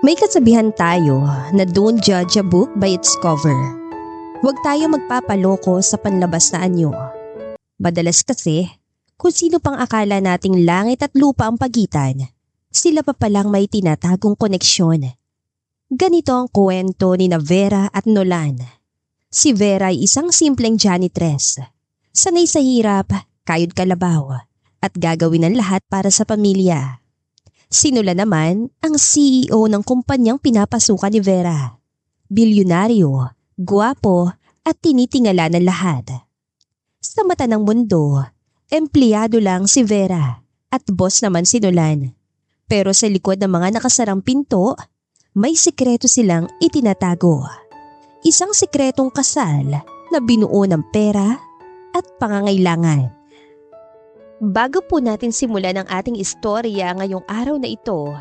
May kasabihan tayo na don't judge a book by its cover. Huwag tayo magpapaloko sa panlabas na anyo. Madalas kasi, kung sino pang akala nating langit at lupa ang pagitan, sila pa palang may tinatagong koneksyon. Ganito ang kwento ni Vera at Nolan. Si Vera ay isang simpleng janitress. Sanay sa hirap, kayod kalabaw, at gagawin ang lahat para sa pamilya. Si Nolan naman ang CEO ng kumpanyang pinapasukan ni Vera. Bilyonaryo, gwapo at tinitingala ng lahat. Sa mata ng mundo, empleyado lang si Vera at boss naman si Nolan. Pero sa likod ng mga nakasarang pinto, may sikreto silang itinatago. Isang sikretong kasal na binuo ng pera at pangangailangan. Bago po natin simulan ang ating istorya ngayong araw na ito,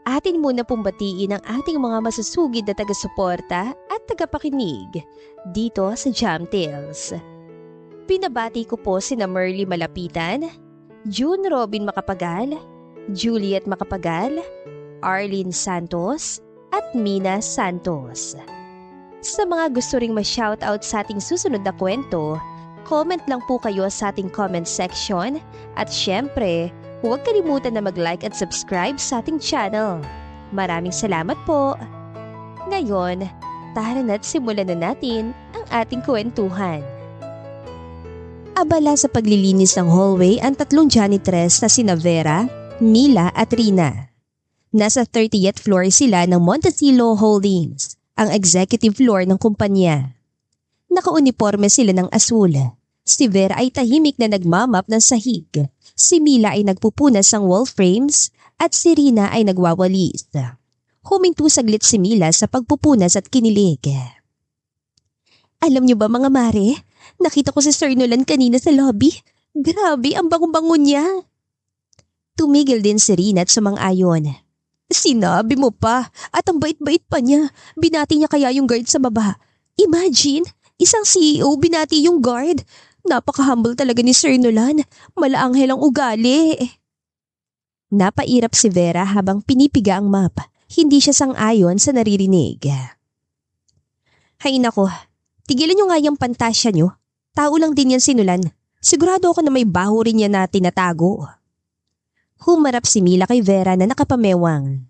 atin muna pong batiin ang ating mga masusugid na taga-suporta at tagapakinig dito sa Jam Tales. Pinabati ko po sina Merly Malapitan, June Robin Macapagal, Juliet Macapagal, Arlene Santos at Mina Santos. Sa mga gusto ring ma-shoutout sa ating susunod na kwento, comment lang po kayo sa ating comment section at syempre, huwag kalimutan na mag-like at subscribe sa ating channel. Maraming salamat po! Ngayon, tara na't simulan na natin ang ating kwentuhan. Abala sa paglilinis ng hallway ang tatlong janitress na sina Vera, Mila at Rina. Nasa 30th floor sila ng Montecillo Holdings, ang executive floor ng kumpanya. Nakauniforme sila ng asul. Si Vera ay tahimik na nagmamap ng sahig. Si Mila ay nagpupunas ng wall frames at si Rina ay nagwawalis. Huminto saglit si Mila sa pagpupunas at kinilig. Alam niyo ba mga mare, nakita ko si Sir Nolan kanina sa lobby. Grabe, ang bango-bango niya. Tumigil din si Rina at sumang-ayon. Sinabi mo pa, at ang bait-bait pa niya. Binati niya kaya yung guard sa baba. Imagine, isang CEO binati yung guard. Napaka-humble talaga ni Sir Nolan. Malaanghel ang ugali. Napairap si Vera habang pinipiga ang map. Hindi siya sang-ayon sa naririnig. Hay nako, tigilan niyo nga yung pantasya niyo. Tao lang din yan si Nolan. Sigurado ako na may baho rin yan na tinatago. Humarap si Mila kay Vera na nakapamewang.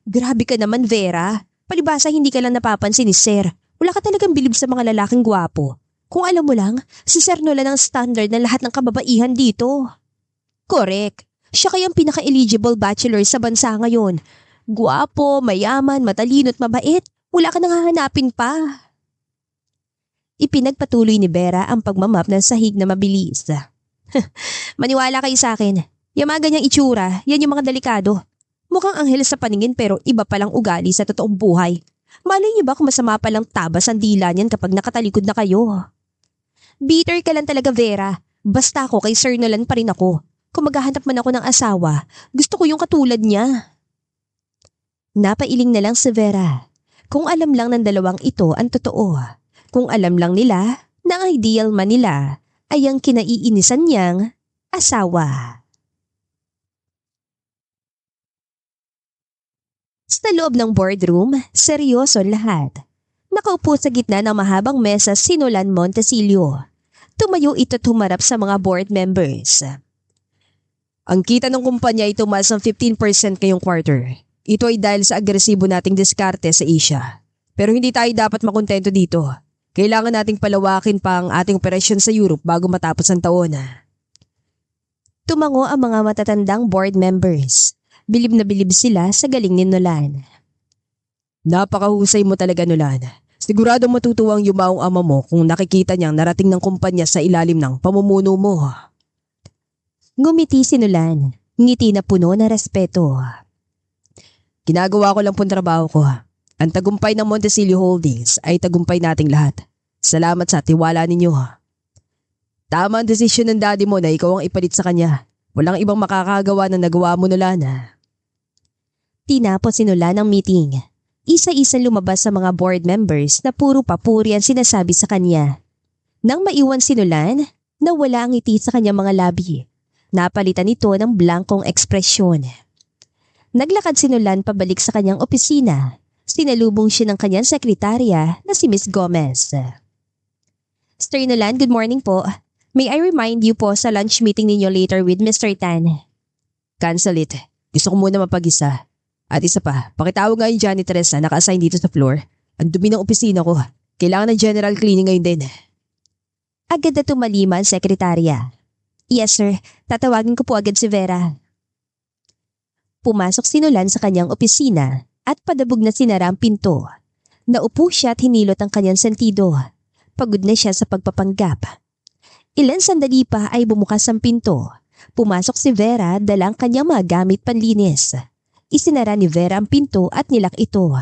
Grabe ka naman Vera. Palibasa hindi ka lang napapansin ni Sir. Wala ka talagang bilib sa mga lalaking gwapo. Kung alam mo lang, si Sir Nolan ang standard ng lahat ng kababaihan dito. Correct. Siya kayang pinaka-eligible bachelor sa bansa ngayon. Gwapo, mayaman, matalino at mabait. Wala ka nang hahanapin pa. Ipinagpatuloy ni Vera ang pagmamap ng sahig na mabilis. Maniwala kayo sa akin. Yung mga ganyang itsura, yan yung mga delikado. Mukhang anghel sa paningin pero iba palang ugali sa totoong buhay. Malay niyo ba kung masama palang tabas ang dila niyan kapag nakatalikod na kayo? Bitter ka lang talaga Vera. Basta ako kay Sir Nolan pa rin ako. Kung maghahanap man ako ng asawa, gusto ko yung katulad niya. Napailing na lang si Vera. Kung alam lang ng dalawang ito ang totoo. Kung alam lang nila na ang ideal man nila ay ang kinaiinisan niyang asawa. Sa loob ng boardroom, seryoso lahat. Nakaupo sa gitna ng mahabang mesa si Nolan Montecillo. Tumayo ito at humarap sa mga board members. Ang kita ng kumpanya ay tumaas ng 15% ngayong quarter. Ito ay dahil sa agresibo nating diskarte sa Asia. Pero hindi tayo dapat makontento dito. Kailangan nating palawakin pa ang ating operasyon sa Europe bago matapos ang taon. Tumango ang mga matatandang board members. Bilib na bilib sila sa galing ni Nolan. Napakahusay mo talaga Nolan. Siguradong matutuwang yumaong ama mo kung nakikita niyang narating ng kumpanya sa ilalim ng pamumuno mo. Ngumiti si Nolan, ngiti na puno ng respeto. Ginagawa ko lang pong trabaho ko. Ang tagumpay ng Montecillo Holdings ay tagumpay nating lahat. Salamat sa tiwala ninyo. Tama ang desisyon ng daddy mo na ikaw ang ipalit sa kanya. Walang ibang makakagawa na nagawa mo Nolan. Tinapos si Nolan ang meeting. Isa-isa lumabas sa mga board members na puro papuri ang sinasabi sa kanya. Nang maiwan si Nolan, nawala ang ngiti sa kanyang mga labi. Napalitan ito ng blankong ekspresyon. Naglakad si Nolan pabalik sa kanyang opisina. Sinalubong siya ng kanyang sekretarya na si Miss Gomez. Sir Nolan, good morning po. May I remind you po sa lunch meeting ninyo later with Mr. Tan. Cancel it. Gusto ko muna mapag-isa. At isa pa, pakitawag nga yung janitress na naka-assign dito sa floor. Ang dumi ng opisina ko. Kailangan ng general cleaning ngayon din. Agad na tumalima ang sekretarya. Yes sir, tatawagin ko po agad si Vera. Pumasok si Nolan sa kanyang opisina at padabog na sinara ang pinto. Naupo siya at hinilot ang kanyang sentido. Pagod na siya sa pagpapanggap. Ilan sandali pa ay bumukas ang pinto. Pumasok si Vera dala ang kanyang mga gamit panlinis. Isinara ni Vera ang pinto at nilak ito.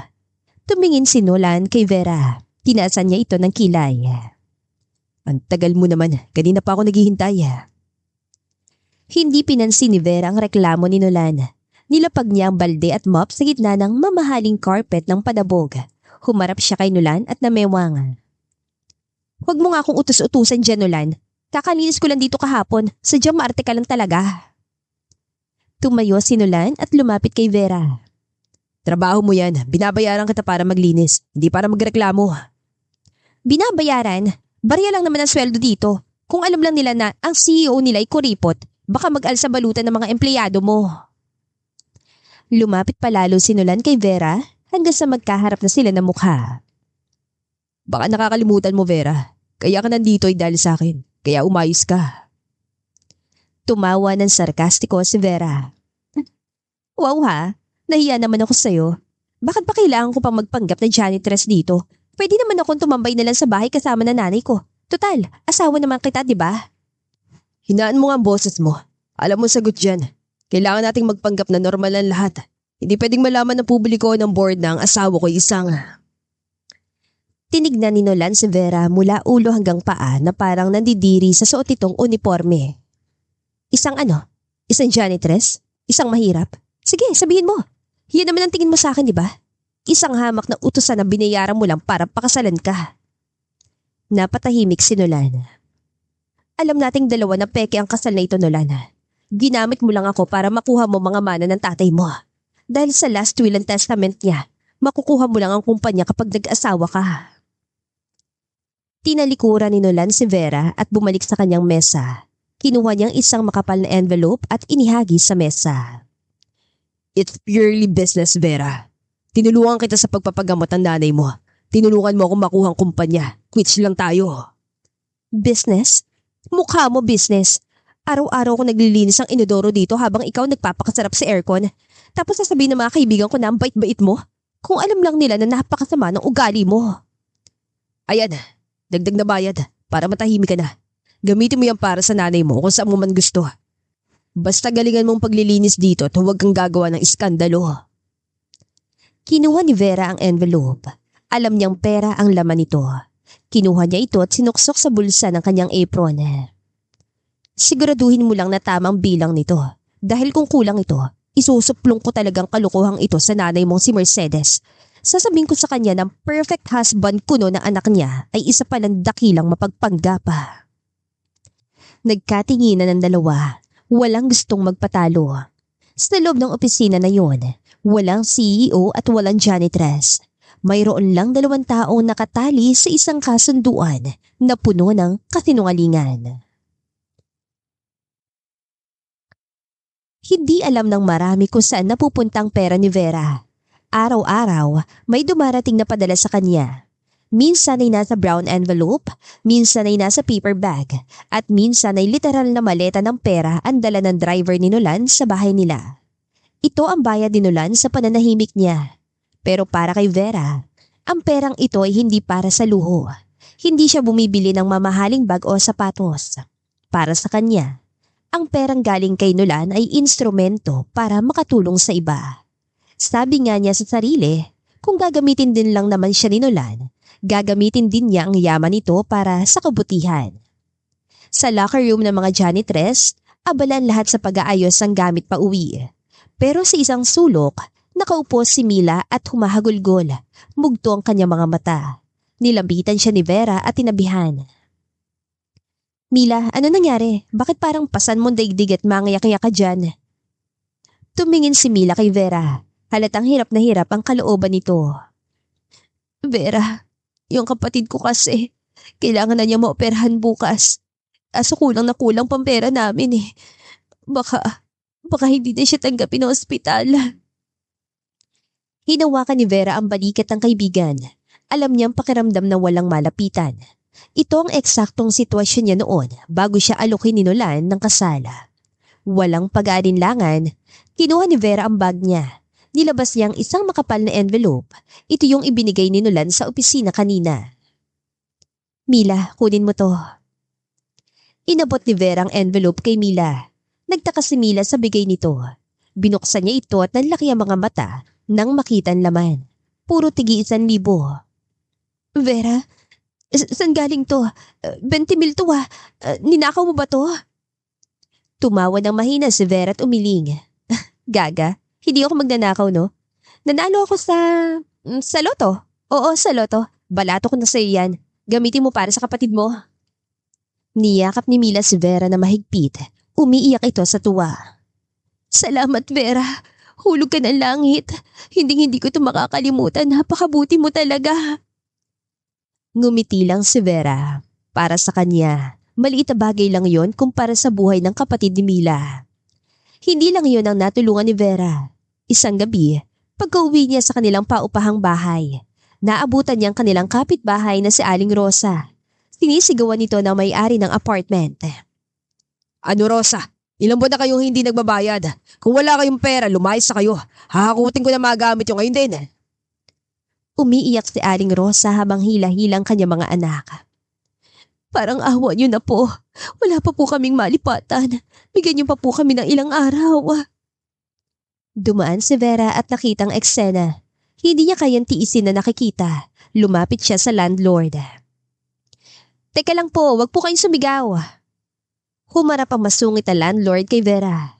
Tumingin si Nolan kay Vera. Tinaasan niya ito ng kilay. Ang tagal mo naman. Kanina pa ako naghihintay. Hindi pinansin ni Vera ang reklamo ni Nolan. Nilapag niya ang balde at mop sa gitna ng mamahaling carpet ng padabog. Humarap siya kay Nolan at namewang. Huwag mo nga akong utos-utusan dyan, Nolan. Kakalinis ko lang dito kahapon. Sadyang maarte ka lang talaga. Tumayo si Nolan at lumapit kay Vera. Trabaho mo yan. Binabayaran kita para maglinis. Hindi para magreklamo. Binabayaran? Barya lang naman ang sweldo dito. Kung alam lang nila na ang CEO nila ay kuripot, baka mag-alsa balutan ng mga empleyado mo. Lumapit palalo si Nolan kay Vera hanggang sa magkaharap na sila ng mukha. Baka nakakalimutan mo, Vera. Kaya ka nandito ay dahil sa akin. Kaya umayos ka. Tumawa ng sarkastiko si Vera. Wow ha, nahiya naman ako sa'yo. Bakit pa kailangan ko pang magpanggap na janitress dito? Pwede naman akong tumambay na lang sa bahay kasama na nanay ko. Total, asawa naman kita, di ba? Hinaan mo nga ang boses mo. Alam mo sagot dyan. Kailangan nating magpanggap na normal ang lahat. Hindi pwedeng malaman ng publiko ng board na ang asawa ko isang... Tinignan ni Nolan si Vera mula ulo hanggang paa na parang nandidiri sa suot itong uniforme. Isang ano? Isang janitress? Isang mahirap? Sige, sabihin mo. Yan naman ang tingin mo sa akin, di ba? Isang hamak na utusan na binayaran mo lang para pakasalan ka. Napatahimik si Nolan. Alam nating dalawa na peke ang kasal na ito, Nolan. Ginamit mo lang ako para makuha mo mga mana ng tatay mo. Dahil sa last will and testament niya, makukuha mo lang ang kumpanya kapag nag-asawa ka. Tinalikuran ni Nolan si Vera at bumalik sa kanyang mesa. Kinuha niyang isang makapal na envelope at inihagi sa mesa. It's purely business, Vera. Tinulungan kita sa pagpapagamot ng nanay mo. Tinulungan mo akong makuha ang kumpanya. Quits lang tayo. Business? Mukha mo business. Araw-araw ko naglilinis ang inodoro dito habang ikaw nagpapakasarap sa aircon. Tapos sasabihin ng mga kaibigan ko na ang bait-bait mo. Kung alam lang nila na napakasama ng ugali mo. Ayan, dagdag na bayad para matahimik ka na. Gamitin mo yan para sa nanay mo kung saan mo man gusto. Basta galingan mong paglilinis dito at huwag kang gagawa ng iskandalo. Kinuha ni Vera ang envelope. Alam niyang pera ang laman nito. Kinuha niya ito at sinuksok sa bulsa ng kanyang apron. Siguraduhin mo lang na tamang bilang nito. Dahil kung kulang ito, isusuplong ko talagang kalukuhang ito sa nanay mong si Mercedes. Sasabihin ko sa kanya ng perfect husband kuno ng anak niya ay isa palang dakilang mapagpanggapa. Nagkatinginan ng dalawa. Walang gustong magpatalo. Sa loob ng opisina na yon, walang CEO at walang janitress. Mayroon lang 2 taong nakatali sa isang kasunduan na puno ng kasinungalingan. Hindi alam ng marami kung saan napupunta ang pera ni Vera. Araw-araw, may dumarating na padala sa kanya. Minsan ay nasa brown envelope, minsan ay nasa paper bag, at minsan ay literal na maleta ng pera ang dala ng driver ni Nolan sa bahay nila. Ito ang bayad ni Nolan sa pananahimik niya. Pero para kay Vera, ang perang ito ay hindi para sa luho. Hindi siya bumibili ng mamahaling bag o sapatos. Para sa kanya, ang perang galing kay Nolan ay instrumento para makatulong sa iba. Sabi nga niya sa sarili, kung gagamitin din lang naman siya ni Nolan, gagamitin din niya ang yaman nito para sa kabutihan. Sa locker room ng mga janitress, abalan lahat sa pag-aayos ng gamit pa uwi. Pero sa isang sulok, nakaupo si Mila at humahagulgol. Mugto ang kanyang mga mata. Nilambitan siya ni Vera at tinabihan. Mila, ano nangyari? Bakit parang pasan mo daigdig at mangayak-ngyak ka dyan? Tumingin si Mila kay Vera. Halatang hirap na hirap ang kalooban nito. Vera, yung kapatid ko kasi, kailangan na niya maoperahan bukas. Aso kulang na kulang pang pera namin eh. Baka hindi na siya tanggapin ng ospital. Hinawakan ni Vera ang balikat ng kaibigan. Alam niyang pakiramdam na walang malapitan. Ito ang eksaktong sitwasyon niya noon bago siya alokin ni Nolan ng kasala. Walang pag-aalinlangan, kinuha ni Vera ang bag niya. Nilabas niya ang isang makapal na envelope. Ito yung ibinigay ni Nolan sa opisina kanina. Mila, kunin mo to. Inabot ni Vera ang envelope kay Mila. Nagtaka si Mila sa bigay nito. Binuksan niya ito at nanlaki ang mga mata nang makita ang laman. Puro tigi 1,000. Vera, saan galing to? 20,000 to ah. Ninakaw mo ba to? Tumawa ng mahina si Vera at umiling. Gaga, hindi ako magnanakaw no? Nanalo ako sa loto. Oo, sa loto. Balato ko na sa'yo yan. Gamitin mo para sa kapatid mo. Niyakap ni Mila si Vera na mahigpit. Umiiyak ito sa tuwa. Salamat Vera. Hulog ka ng langit. Hindi ko ito makakalimutan. Napakabuti mo talaga. Ngumiti lang si Vera. Para sa kanya, maliit na bagay lang yon kumpara sa buhay ng kapatid ni Mila. Hindi lang yon ang natulungan ni Vera. Isang gabi, pagka-uwi niya sa kanilang paupahang bahay, naabutan niya ang kanilang kapitbahay na si Aling Rosa. Sinisigawan nito ng may-ari ng apartment. Ano Rosa? Ilang buwan na kayong hindi nagbabayad. Kung wala kayong pera, lumayas na kayo. Hahakutin ko na magamit yung ngayon din. Umiiyak si Aling Rosa habang hila-hilang kanya mga anak. Parang awa niyo na po. Wala pa po kaming malipatan. Bigyan niyo pa po kami ng ilang araw. Dumaan si Vera at nakitang eksena. Hindi niya kayang tiisin na nakikita. Lumapit siya sa landlord. Teka lang po, wag po kayong sumigaw. Humarap ang masungit na landlord kay Vera.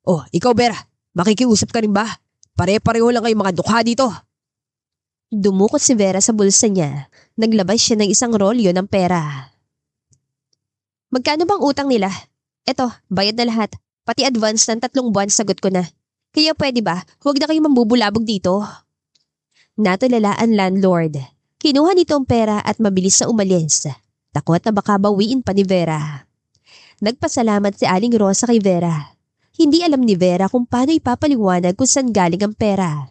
Oh, ikaw Vera, makikiusap ka rin ba? Pare-pareho lang kayong mga dukha dito. Dumukot si Vera sa bulsa niya. Naglabas siya ng isang rolyo ng pera. Magkano bang utang nila? Eto, bayad na lahat. Pati advance ng 3 buwan sagot ko na. Kaya pwede ba, huwag na kayong mambubulabog dito. Natulala ang landlord. Kinuha nito ang pera at mabilis na umalis. Takot na baka bawiin pa ni Vera. Nagpasalamat si Aling Rosa kay Vera. Hindi alam ni Vera kung paano ipapaliwanag kung saan galing ang pera.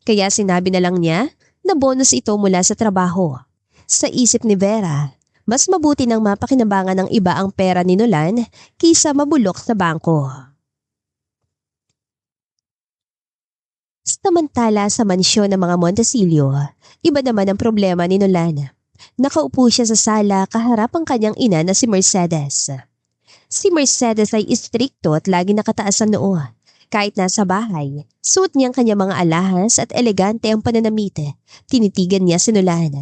Kaya sinabi na lang niya na bonus ito mula sa trabaho. Sa isip ni Vera, mas mabuti nang mapakinabangan ng iba ang pera ni Nolan kaysa mabulok sa bangko. Samantala sa mansyon ng mga Montesillo, iba naman ang problema ni Nolan. Nakaupo siya sa sala kaharap ang kanyang ina na si Mercedes. Si Mercedes ay istrikto at lagi nakataas ang noo. Kahit nasa bahay, suot niya ang kanyang mga alahas at elegante ang pananamit. Tinitigan niya si Nolan.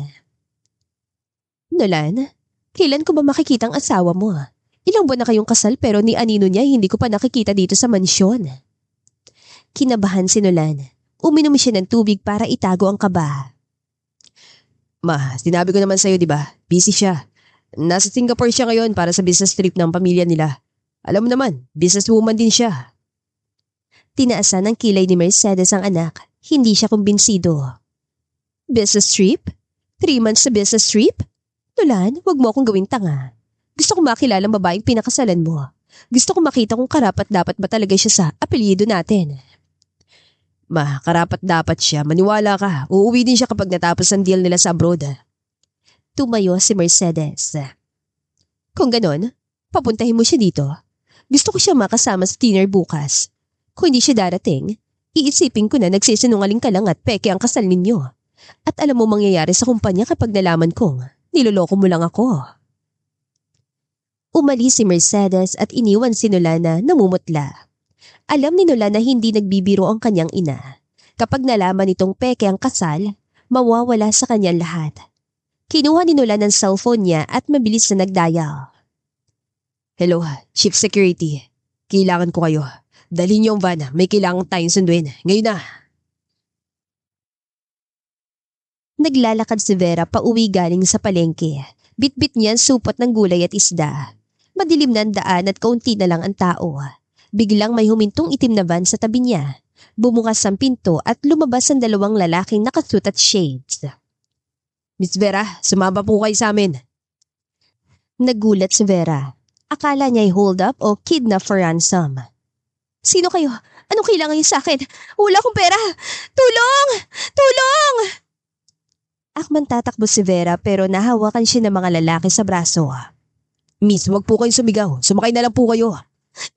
Nolan, kailan ko ba makikita ang asawa mo? Ilang buwan na kayong kasal pero ni anino niya hindi ko pa nakikita dito sa mansyon. Kinabahan si Nolan. Uminom siya ng tubig para itago ang kaba. Ma, sinabi ko naman sa'yo di ba? Busy siya. Nasa Singapore siya ngayon para sa business trip ng pamilya nila. Alam mo naman, businesswoman din siya. Tinaasan ng kilay ni Mercedes ang anak. Hindi siya kumbinsido. Business trip? 3 months sa business trip? Nolan, wag mo akong gawing tanga. Gusto ko makilala ang babaeng pinakasalan mo. Gusto ko makita kung karapat dapat ba talaga siya sa apelyido natin. Ma, karapat dapat siya. Maniwala ka. Uuwi din siya kapag natapos ang deal nila sa abroad. Tumayo si Mercedes. Kung ganon, papuntahin mo siya dito. Gusto ko siya makasama sa dinner bukas. Kung hindi siya darating, iisipin ko na nagsisinungaling ka lang at peke ang kasal ninyo. At alam mo mangyayari sa kumpanya kapag nalaman kong niloloko mo lang ako. Umalis si Mercedes at iniwan si Nolan na namumutla. Alam ni Nolan na hindi nagbibiro ang kanyang ina. Kapag nalaman nitong peke ang kasal, mawawala sa kanyang lahat. Kinuha ni Nolan ang cellphone niya at mabilis na nagdial. Hello, Chief Security. Kailangan ko kayo. Dalhin niyo ang van. May kailangan tayong sunduin. Ngayon na. Naglalakad si Vera pauwi galing sa palengke. Bitbit niya ang supot ng gulay at isda. Madilim na ang daan at kaunti na lang ang tao. Biglang may humintong itim na van sa tabi niya. Bumukas ang pinto at lumabas ang dalawang lalaking nakasuit at shades. Miss Vera, sumama po kayo sa amin. Nagulat si Vera. Akala niya ay hold up o kidnap for ransom. Sino kayo? Anong kailangan niyo sa akin? Wala akong pera! Tulong! Tulong! Akman tatakbo si Vera pero nahawakan siya ng mga lalaki sa braso. Miss, wag po kayong sumigaw. Sumakay na lang po kayo.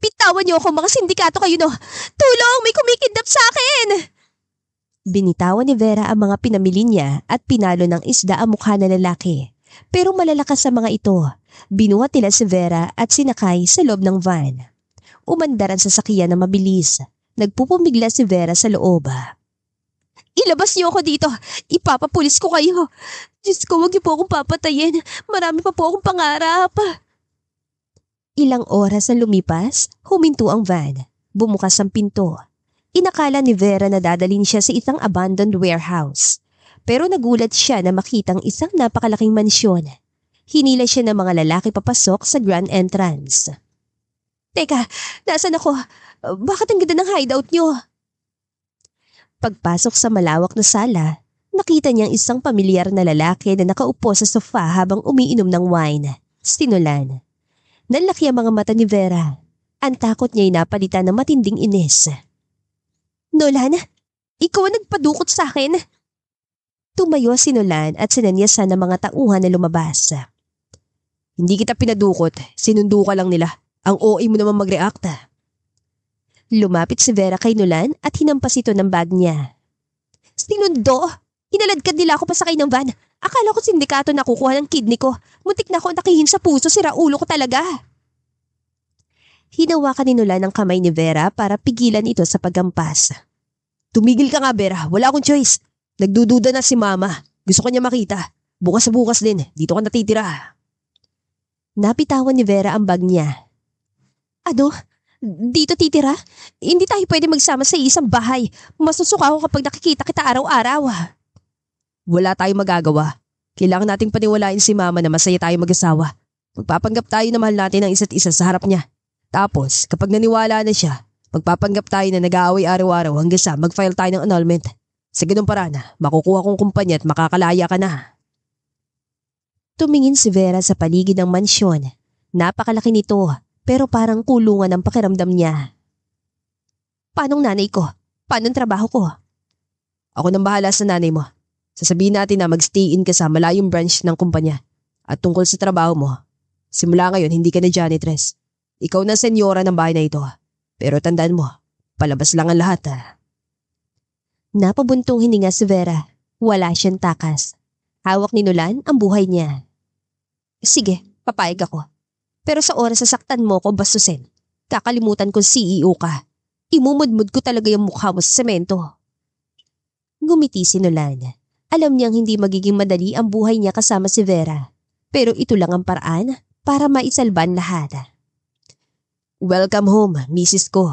Bitawan niyo ako, mga sindikato kayo no! Tulong! May kumikidnap sa akin! Binitawan ni Vera ang mga pinamili niya at pinalo ng isda ang mukha ng lalaki. Pero malalakas sa mga ito. Binuhat nila si Vera at sinakay sa loob ng van. Umandar ang sasakyan na mabilis. Nagpupumigla si Vera sa loob. Ilabas niyo ako dito! Ipapapulis ko kayo! Diyos ko, huwag niyo po akong papatayin. Marami pa po akong pangarap. Ilang oras na lumipas, huminto ang van. Bumukas ang pinto. Inakala ni Vera na dadalhin siya sa isang abandoned warehouse. Pero nagulat siya na makitang isang napakalaking mansyon. Hinila siya ng mga lalaki papasok sa grand entrance. Teka, nasan ako? Bakit ang ganda ng hideout niyo? Pagpasok sa malawak na sala, nakita niyang isang pamilyar na lalaki na nakaupo sa sofa habang umiinom ng wine. Sinulan. Nalaki ang mga mata ni Vera. Ang takot niya ay napalitan ng matinding inis. Nolan, ikaw ang nagpadukot sa akin. Tumayo si Nolan at sinanyasan ng mga tauhan na lumabas. Hindi kita pinadukot. Sinundo ka lang nila. Ang OA mo naman mag-react. Lumapit si Vera kay Nolan at hinampas ito ng bag niya. Sinundo? Hinaladkad nila ako pasakay ng van. Akala ko sindikato na kukuha ng kidney ko. Muntik na ako nakihin sa puso, sira ulo ko talaga. Hinawakan ni Nolan ang kamay ni Vera para pigilan ito sa paggampas. Tumigil ka nga, Vera. Wala akong choice. Nagdududa na si Mama. Gusto ko niya makita. Bukas sa bukas din. Dito ka natitira. Napitawan ni Vera ang bag niya. Ano? Dito titira? Hindi tayo pwede magsama sa isang bahay. Masusuka ako kapag nakikita kita araw-araw. Wala tayong magagawa. Kailangan nating paniwalain si Mama na masaya tayo mag-asawa. Magpapanggap tayo na mahal natin ang isa't isa sa harap niya. Tapos, kapag naniwala na siya, magpapanggap tayo na nag-aaway araw-araw hanggang sa mag-file tayo ng annulment. Sa ganung paraan, makukuha kong kumpanya at makakalaya ka na. Tumingin si Vera sa paligid ng mansyon. Napakalaki nito, pero parang kulungan ang pakiramdam niya. Paanong nanay ko? Paanong trabaho ko? Ako nang bahala sa nanay mo. Sasabihin natin na mag-stay in ka sa malayong branch ng kumpanya. At tungkol sa trabaho mo, simula ngayon hindi ka na janitress. Ikaw na senyora ng bahay na ito. Pero tandaan mo, palabas lang ang lahat. Napabuntong hininga si Vera. Wala siyang takas. Hawak ni Nolan ang buhay niya. Sige, papayag ako. Pero sa oras sasaktan mo ko bastusin, kakalimutan kong CEO ka. Imumudmud ko talaga yung mukha mo sa semento. Ngumiti si Nolan. Alam niyang hindi magiging madali ang buhay niya kasama si Vera. Pero ito lang ang paraan para maisalban lahat. Welcome home, Mrs. ko.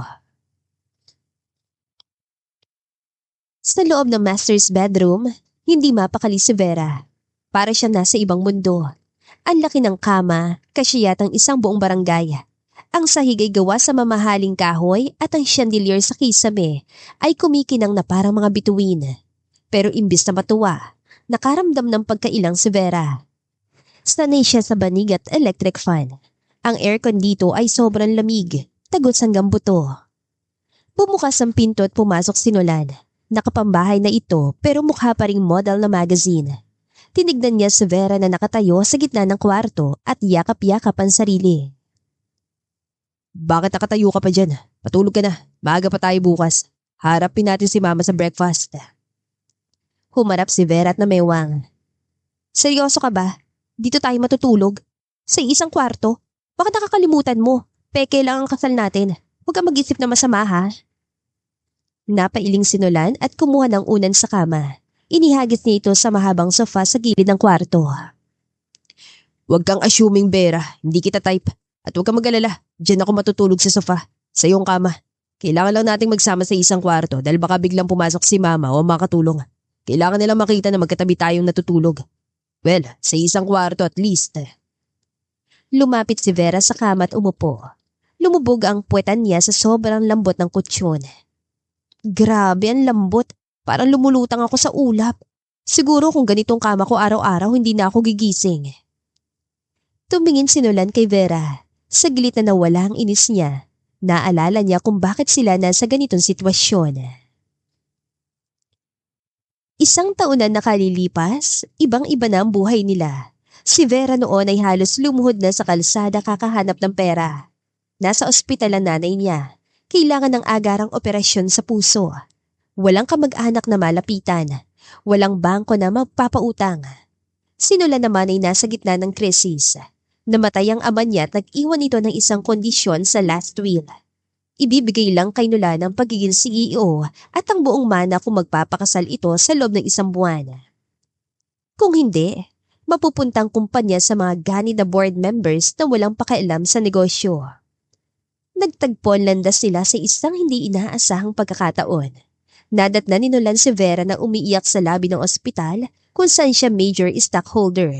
Sa loob ng master's bedroom, hindi mapakali si Vera. Para siya nasa ibang mundo. Ang laki ng kama, kasi yatang isang buong barangay. Ang sahig ay gawa sa mamahaling kahoy at ang chandelier sa kisame ay kumikinang na parang mga bituin. Pero imbis na matuwa, nakaramdam ng pagkailang si Vera. Sanay siya sa banig at electric fan. Ang aircon dito ay sobrang lamig, tagos hanggang buto. Bumukas ang pinto at pumasok si Nolan. Nakapambahay na ito pero mukha pa ring model na magazine. Tinignan niya si Vera na nakatayo sa gitna ng kwarto at yakap-yakap ang sarili. Bakit nakatayo ka pa dyan? Patulog ka na. Maaga pa tayo bukas. Harapin natin si Mama sa breakfast. Humarap si Vera at namewang. Seryoso ka ba? Dito tayo matutulog? Sa isang kwarto? Bakit nakakalimutan mo? Peke lang ang kasal natin. Huwag kang mag-isip na masama ha. Napailing si Nolan at kumuha ng unan sa kama. Inihagis niya ito sa mahabang sofa sa gilid ng kwarto. Huwag kang assuming, Vera. Hindi kita type. At huwag kang mag-alala. Diyan ako matutulog sa sofa. Sa iyong kama. Kailangan lang nating magsama sa isang kwarto dahil baka biglang pumasok si Mama o makatulong. Kailangan nilang makita na magkatabi tayong natutulog. Well, sa isang kwarto at least. Lumapit si Vera sa kama at umupo. Lumubog ang puwetan niya sa sobrang lambot ng kutsyon. Grabe ang lambot. Parang lumulutang ako sa ulap. Siguro kung ganitong kama ko araw-araw hindi na ako gigising. Tumingin si Nolan kay Vera. Saglit na nawala ang inis niya. Naalala niya kung bakit sila nasa ganitong sitwasyon. Isang taon na nakalilipas, ibang-iba na ang buhay nila. Si Vera noon ay halos lumuhod na sa kalsada kakahanap ng pera. Nasa ospital ang nanay niya. Kailangan ng agarang operasyon sa puso. Walang kamag-anak na malapitan. Walang bangko na magpapautang. Si Nolan naman ay nasa gitna ng krisis. Namatay ang ama niya at nag-iwan ito ng isang kondisyon sa last will. Ibibigay lang kay Nolan ang pagiging CEO at ang buong mana kung magpapakasal ito sa loob ng 1 buwan. Kung hindi, mapupuntang kumpanya sa mga ganid na board members na walang pakialam sa negosyo. Nagtagpo ang landas sila sa isang hindi inaasahang pagkakataon. Nadatna ni Nolan si Vera na umiiyak sa labi ng ospital kung saan siya major stockholder.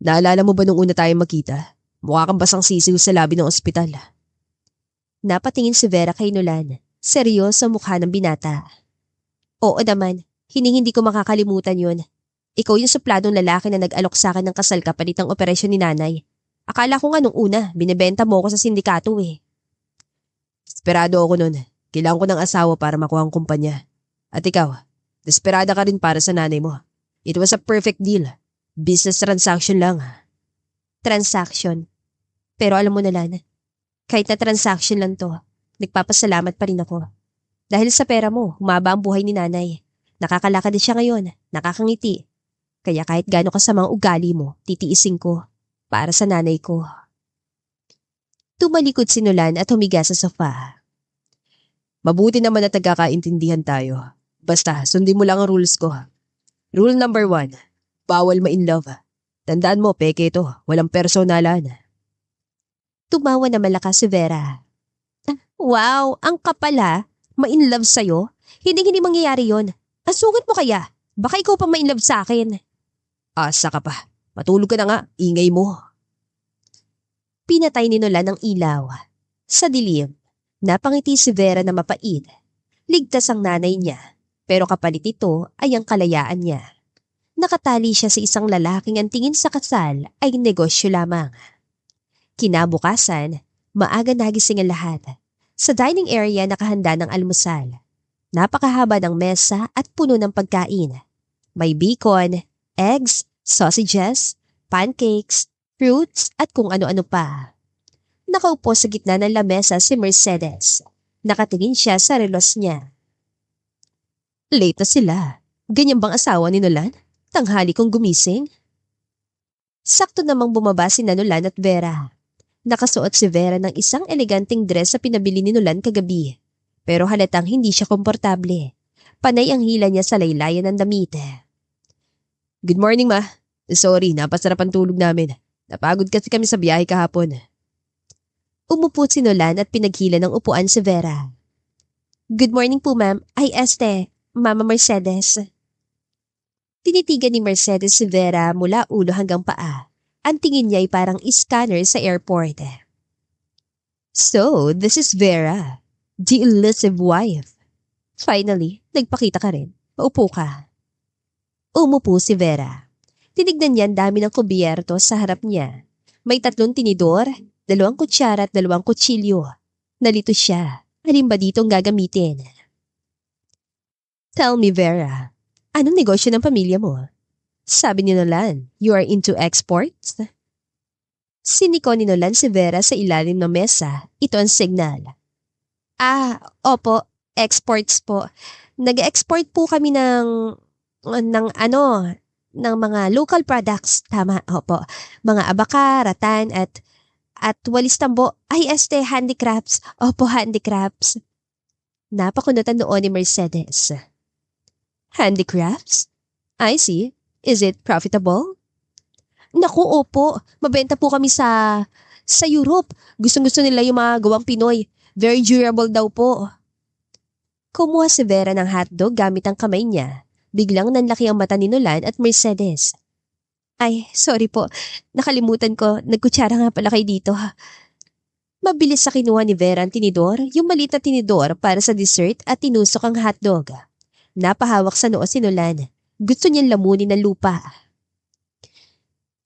Naalala mo ba nung una tayo magkita? Mukha kang basang sisiw sa labi ng ospital. Napatingin si Vera kay Nolan. Seryoso ang mukha ng binata. Oo naman, hindi ko makakalimutan yun. Ikaw yung supladong lalaki na nag-alok sa akin ng kasal kapalit ng operasyon ni nanay. Akala ko nga nung una, binibenta mo ako sa sindikato eh. Desperado ako nun. Kailangan ko ng asawa para makuha ang kumpanya. At ikaw, desperada ka rin para sa nanay mo. It was a perfect deal. Business transaction lang. Transaction. Pero alam mo Nolan, kahit na transaction lang to, nagpapasalamat pa rin ako. Dahil sa pera mo, humaba ang buhay ni nanay. Nakakalakad siya ngayon, nakakangiti. Kaya kahit gaano kasamang ugali mo, titiisin ko. Para sa nanay ko. Tumalikod si Nolan at humiga sa sofa. Mabuti naman na nagkakaintindihan tayo. Basta, sundin mo lang ang rules ko. Rule number 1, bawal ma-in love. Tandaan mo, peke ito, walang personalan. Tumawa na malakas si Vera. Wow, ang kapala. Ma-in love sa'yo? Hindi mangyayari yon. Ang sungit mo kaya? Baka ikaw pa ma-in love sa akin. Asa ka pa. Matulog ka na nga, ingay mo. Pinatay ni Nolan ang ilaw. Sa dilim, napangiti si Vera na mapait. Ligtas ang nanay niya, pero kapalit ito ay ang kalayaan niya. Nakatali siya sa isang lalaking ang tingin sa kasal ay negosyo lamang. Kinabukasan, maaga nagising ang lahat. Sa dining area nakahanda ng almusal. Napakahaba ng mesa at puno ng pagkain. May bacon, eggs, sausages, pancakes, fruits at kung ano-ano pa. Nakaupo sa gitna ng lamesa si Mercedes. Nakatingin siya sa relos niya. Late na sila. Ganyan bang asawa ni Nolan? Tanghali kong gumising? Sakto namang bumaba si Nolan at Vera. Nakasuot si Vera ng isang eleganteng dress sa pinabili ni Nolan kagabi. Pero halatang hindi siya komportable. Panay ang hila niya sa laylayan ng damit. Good morning, ma. Sorry, napasarap ang tulog namin. Napagod kasi kami sa biyahe kahapon. Umupo si Nolan at pinaghila ng upuan si Vera. Good morning po ma'am. Ay Mama Mercedes. Tinitigan ni Mercedes si Vera mula ulo hanggang paa. Ang tingin niya ay parang scanner sa airport. So, this is Vera, the elusive wife. Finally, nagpakita ka rin. Maupo ka. Umupo si Vera. Tinignan niya ang dami ng kubierto sa harap niya. May 3 tinidor, 2 kutsara at 2 kutsilyo. Nalito siya. Alin ba dito ang gagamitin? Tell me Vera, anong negosyo ng pamilya mo? Sabi ni Nolan, you are into exports? Siniko ni Nolan si Vera sa ilalim ng mesa. Ito ang signal. Opo, exports po. Nag-export po kami ng mga local products. Tama, opo. Mga abaka, ratan at walis tambo. Handicrafts. Opo, handicrafts. Napakunutan noon ni Mercedes. Handicrafts? I see. Is it profitable? Naku, opo. Mabenta po kami sa Europe. Gustong-gusto nila yung mga gawang Pinoy. Very durable daw po. Kumuha si Vera ng hotdog gamit ang kamay niya. Biglang nanlaki ang mata ni Nolan at Mercedes. Ay, sorry po. Nakalimutan ko. Nagkutsara nga pala kayo dito. Mabilis sa kinuha ni Vera ang tinidor, yung maliit na tinidor para sa dessert at tinusok ang hotdog. Napahawak sa noo si Nolan. Gusto niyang lamunin ng lupa.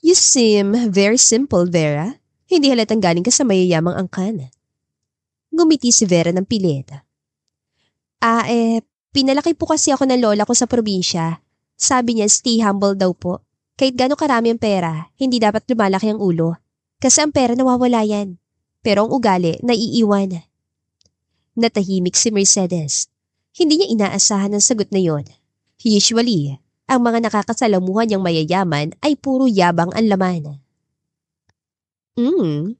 You seem very simple, Vera. Hindi halatang galing ka sa mayayamang angkan. Ngumiti si Vera ng pilit. Pinalaki po kasi ako ng lola ko sa probinsya. Sabi niya, stay humble daw po. Kahit gano'ng karami ang pera, hindi dapat lumalaki ang ulo. Kasi ang pera nawawala yan. Pero ang ugali, naiiwan. Natahimik si Mercedes. Hindi niya inaasahan ang sagot na yon. Usually, ang mga nakakasalamuhan niyang mayayaman ay puro yabang ang laman.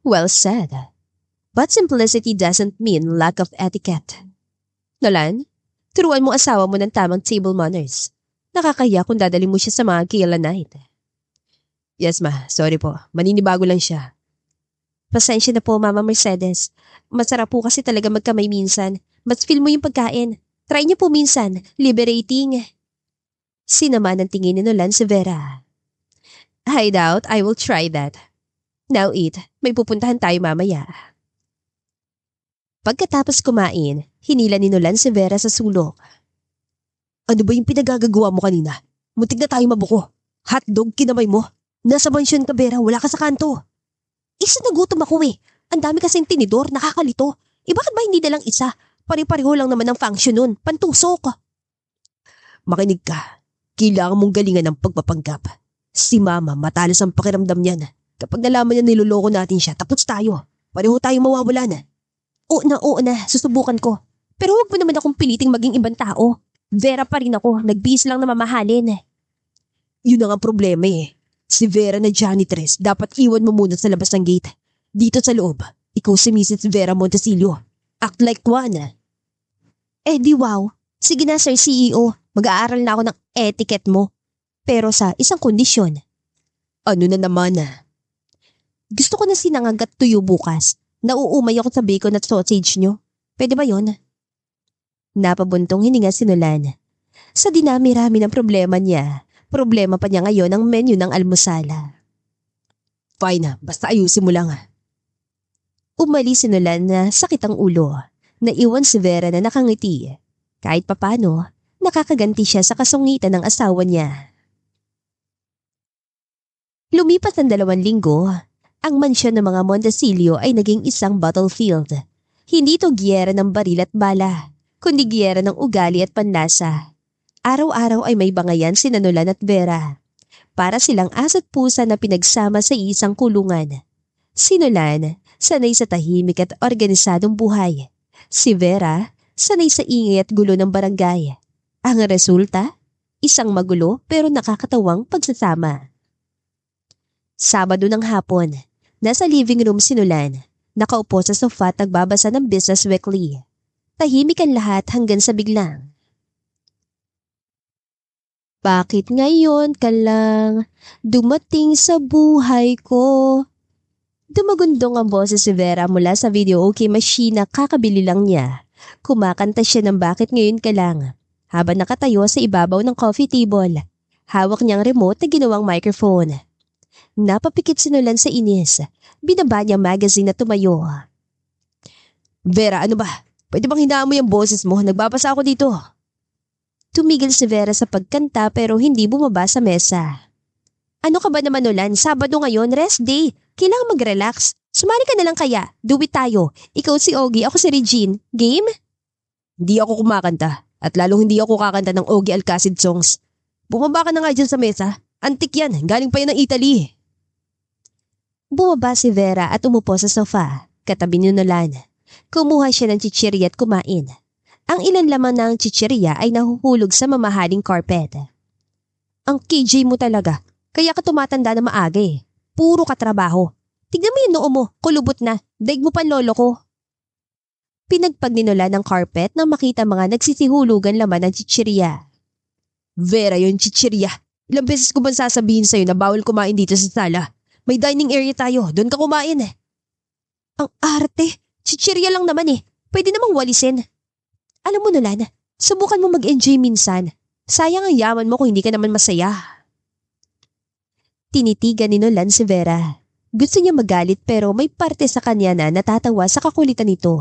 Well said. But simplicity doesn't mean lack of etiquette. Nolan, turuan mo asawa mo ng tamang table manners. Nakakaya kung dadali mo siya sa mga gala night. Yes ma, sorry po. Maninibago lang siya. Pasensya na po, Mama Mercedes. Masarap po kasi talaga magkamay minsan. Mas feel mo yung pagkain. Try niyo po minsan. Liberating. Sinama ng tingin ni Nolan si Vera. I doubt I will try that. Now eat. May pupuntahan tayo mamaya. Pagkatapos kumain, hinila ni Nolan si Vera sa sulok. Ano ba yung pinagagagawa mo kanina? Muntik na tayo mabuko. Hotdog kinamay mo. Nasa mansyon ka, Vera. Wala ka sa kanto. Isa nagutom ako eh. Ang dami kasing tinidor, nakakalito. Bakit ba hindi na lang isa? Pare-pareho lang naman ang function nun. Pantusok. Makinig ka. Kailangan mong galingan ng pagpapanggap. Si Mama, matalas ang pakiramdam niyan. Kapag nalaman niya niloloko natin siya, tapos tayo. Pareho tayong mawawalan. Oo na. Susubukan ko. Pero huwag mo naman akong piliting maging ibang tao. Vera pa rin ako. Nagbihis lang na mamahalin. Yun ang problema eh. Si Vera na janitress, dapat iwan mo muna sa labas ng gate. Dito sa loob, ikaw si Mrs. Vera Montesilio. Act like one. Di wow. Sige na Sir CEO, mag-aaral na ako ng etiquette mo. Pero sa isang kondisyon. Ano na naman? Gusto ko na sinangag at tuyo bukas. Nauumay ako sa bacon at sausage nyo. Pwede ba yon? Napabuntong hininga si Nolan. Sa dinami-rami ng problema niya, problema pa niya ngayon ang menu ng almusala. Fine, basta ayusin mo lang. Umalis si Nolan na sakit ang ulo. Naiwan si Vera na nakangiti. Kahit papano, nakakaganti siya sa kasungitan ng asawa niya. Lumipas ang 2 linggo, ang mansyon ng mga Montesilio ay naging isang battlefield. Hindi ito giyera ng baril at bala, kundi giyera ng ugali at panlasa. Araw-araw ay may bangayan sina Nolan at Vera. Para silang asa't pusa na pinagsama sa isang kulungan. Si Nolan, sanay sa tahimik at organisadong buhay. Si Vera, sanay sa ingay at gulo ng barangay. Ang resulta, isang magulo pero nakakatawang pagsasama. Sabado ng hapon, nasa living room si Nolan. Nakaupo sa sofa at nagbabasa ng Business Weekly. Tahimik ang lahat hanggang sa biglang. Bakit ngayon ka lang dumating sa buhay ko? Dumagundong ang boses si Vera mula sa video okay machine na kakabili lang niya. Kumakanta siya ng bakit ngayon ka lang. Habang nakatayo sa ibabaw ng coffee table, hawak niyang remote na ginawang microphone. Napapikit si Nolan sa inis. Binaba niya magazine na tumayo. Vera, ano ba? Pwede bang hinaan mo yung boses mo? Nagbabasa ako dito. Tumigil si Vera sa pagkanta pero hindi bumaba sa mesa. Ano ka ba naman Nolan? Sabado ngayon, rest day. Kailangan mag-relax. Sumali ka na lang kaya. Do it tayo. Ikaw si Ogie, ako si Regine. Game? Hindi ako kumakanta. At lalong hindi ako kakanta ng Ogie Alcacid songs. Bumaba ka na nga dyan sa mesa. Antik yan. Galing pa yan ng Italy. Bumaba si Vera at umupo sa sofa. Katabi ni Nolan. Kumuha siya ng chichirya at kumain. Ang ilan laman ng chichirya ay nahuhulog sa mamahaling carpet. Ang KJ mo talaga. Kaya ka tumatanda na maaga eh. Puro katrabaho. Tignan mo yung noo mo. Kulubot na. Daig mo pa lolo ko. Pinagpag ni Nolan ng carpet nang makita mga nagsisihulugan laman ng chichirya. Vera, yung chichirya. Ilang beses ko ba sasabihin sa'yo na bawal kumain dito sa sala? May dining area tayo. Doon ka kumain eh. Ang arte. Chichirya lang naman eh. Pwede namang walisin. Alam mo Nolan, subukan mo mag-enjoy minsan. Sayang ang yaman mo kung hindi ka naman masaya. Tinitigan ni Nolan si Vera. Gusto niya magalit pero may parte sa kanya na natatawa sa kakulitan nito.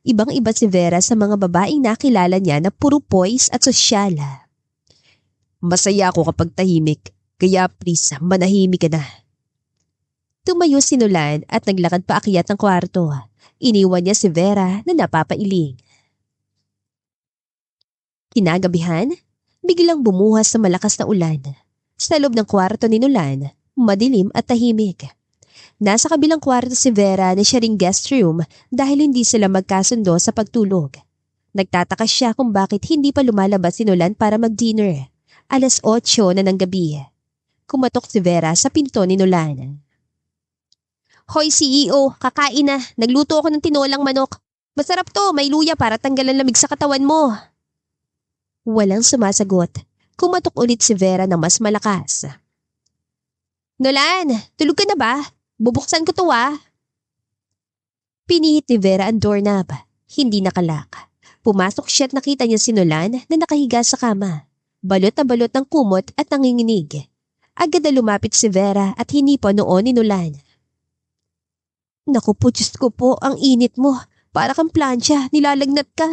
Ibang-iba si Vera sa mga babaeng nakilala niya na puro poise at sosyal. Masaya ako kapag tahimik, kaya please, manahimik ka na. Tumayo si Nolan at naglakad paakyat ng kwarto. Iniwan niya si Vera na napapailing. Kinagabihan, biglang bumuhas sa malakas na ulan. Sa loob ng kwarto ni Nolan, madilim at tahimik. Nasa kabilang kwarto si Vera na siya ring guest room dahil hindi sila magkasundo sa pagtulog. Nagtataka siya kung bakit hindi pa lumalabas si Nolan para mag-dinner. 8:00 na ng gabi. Kumatok si Vera sa pinto ni Nolan. Hoy CEO, kakain na. Nagluto ako ng tinolang manok. Masarap to, may luya para tanggalan lamig sa katawan mo. Walang sumasagot. Kumatok ulit si Vera na mas malakas. Nolan, tulog ka na ba? Bubuksan ko to Pinihit ni Vera ang doorknob. Hindi nakalak. Pumasok siya at nakita niya si Nolan na nakahiga sa kama. Balot na balot ng kumot at nanginginig. Agad na lumapit si Vera at hinipo noon ni Nolan. Naku po, Diyos ko po, ang init mo. Para kang plancha, nilalagnat ka.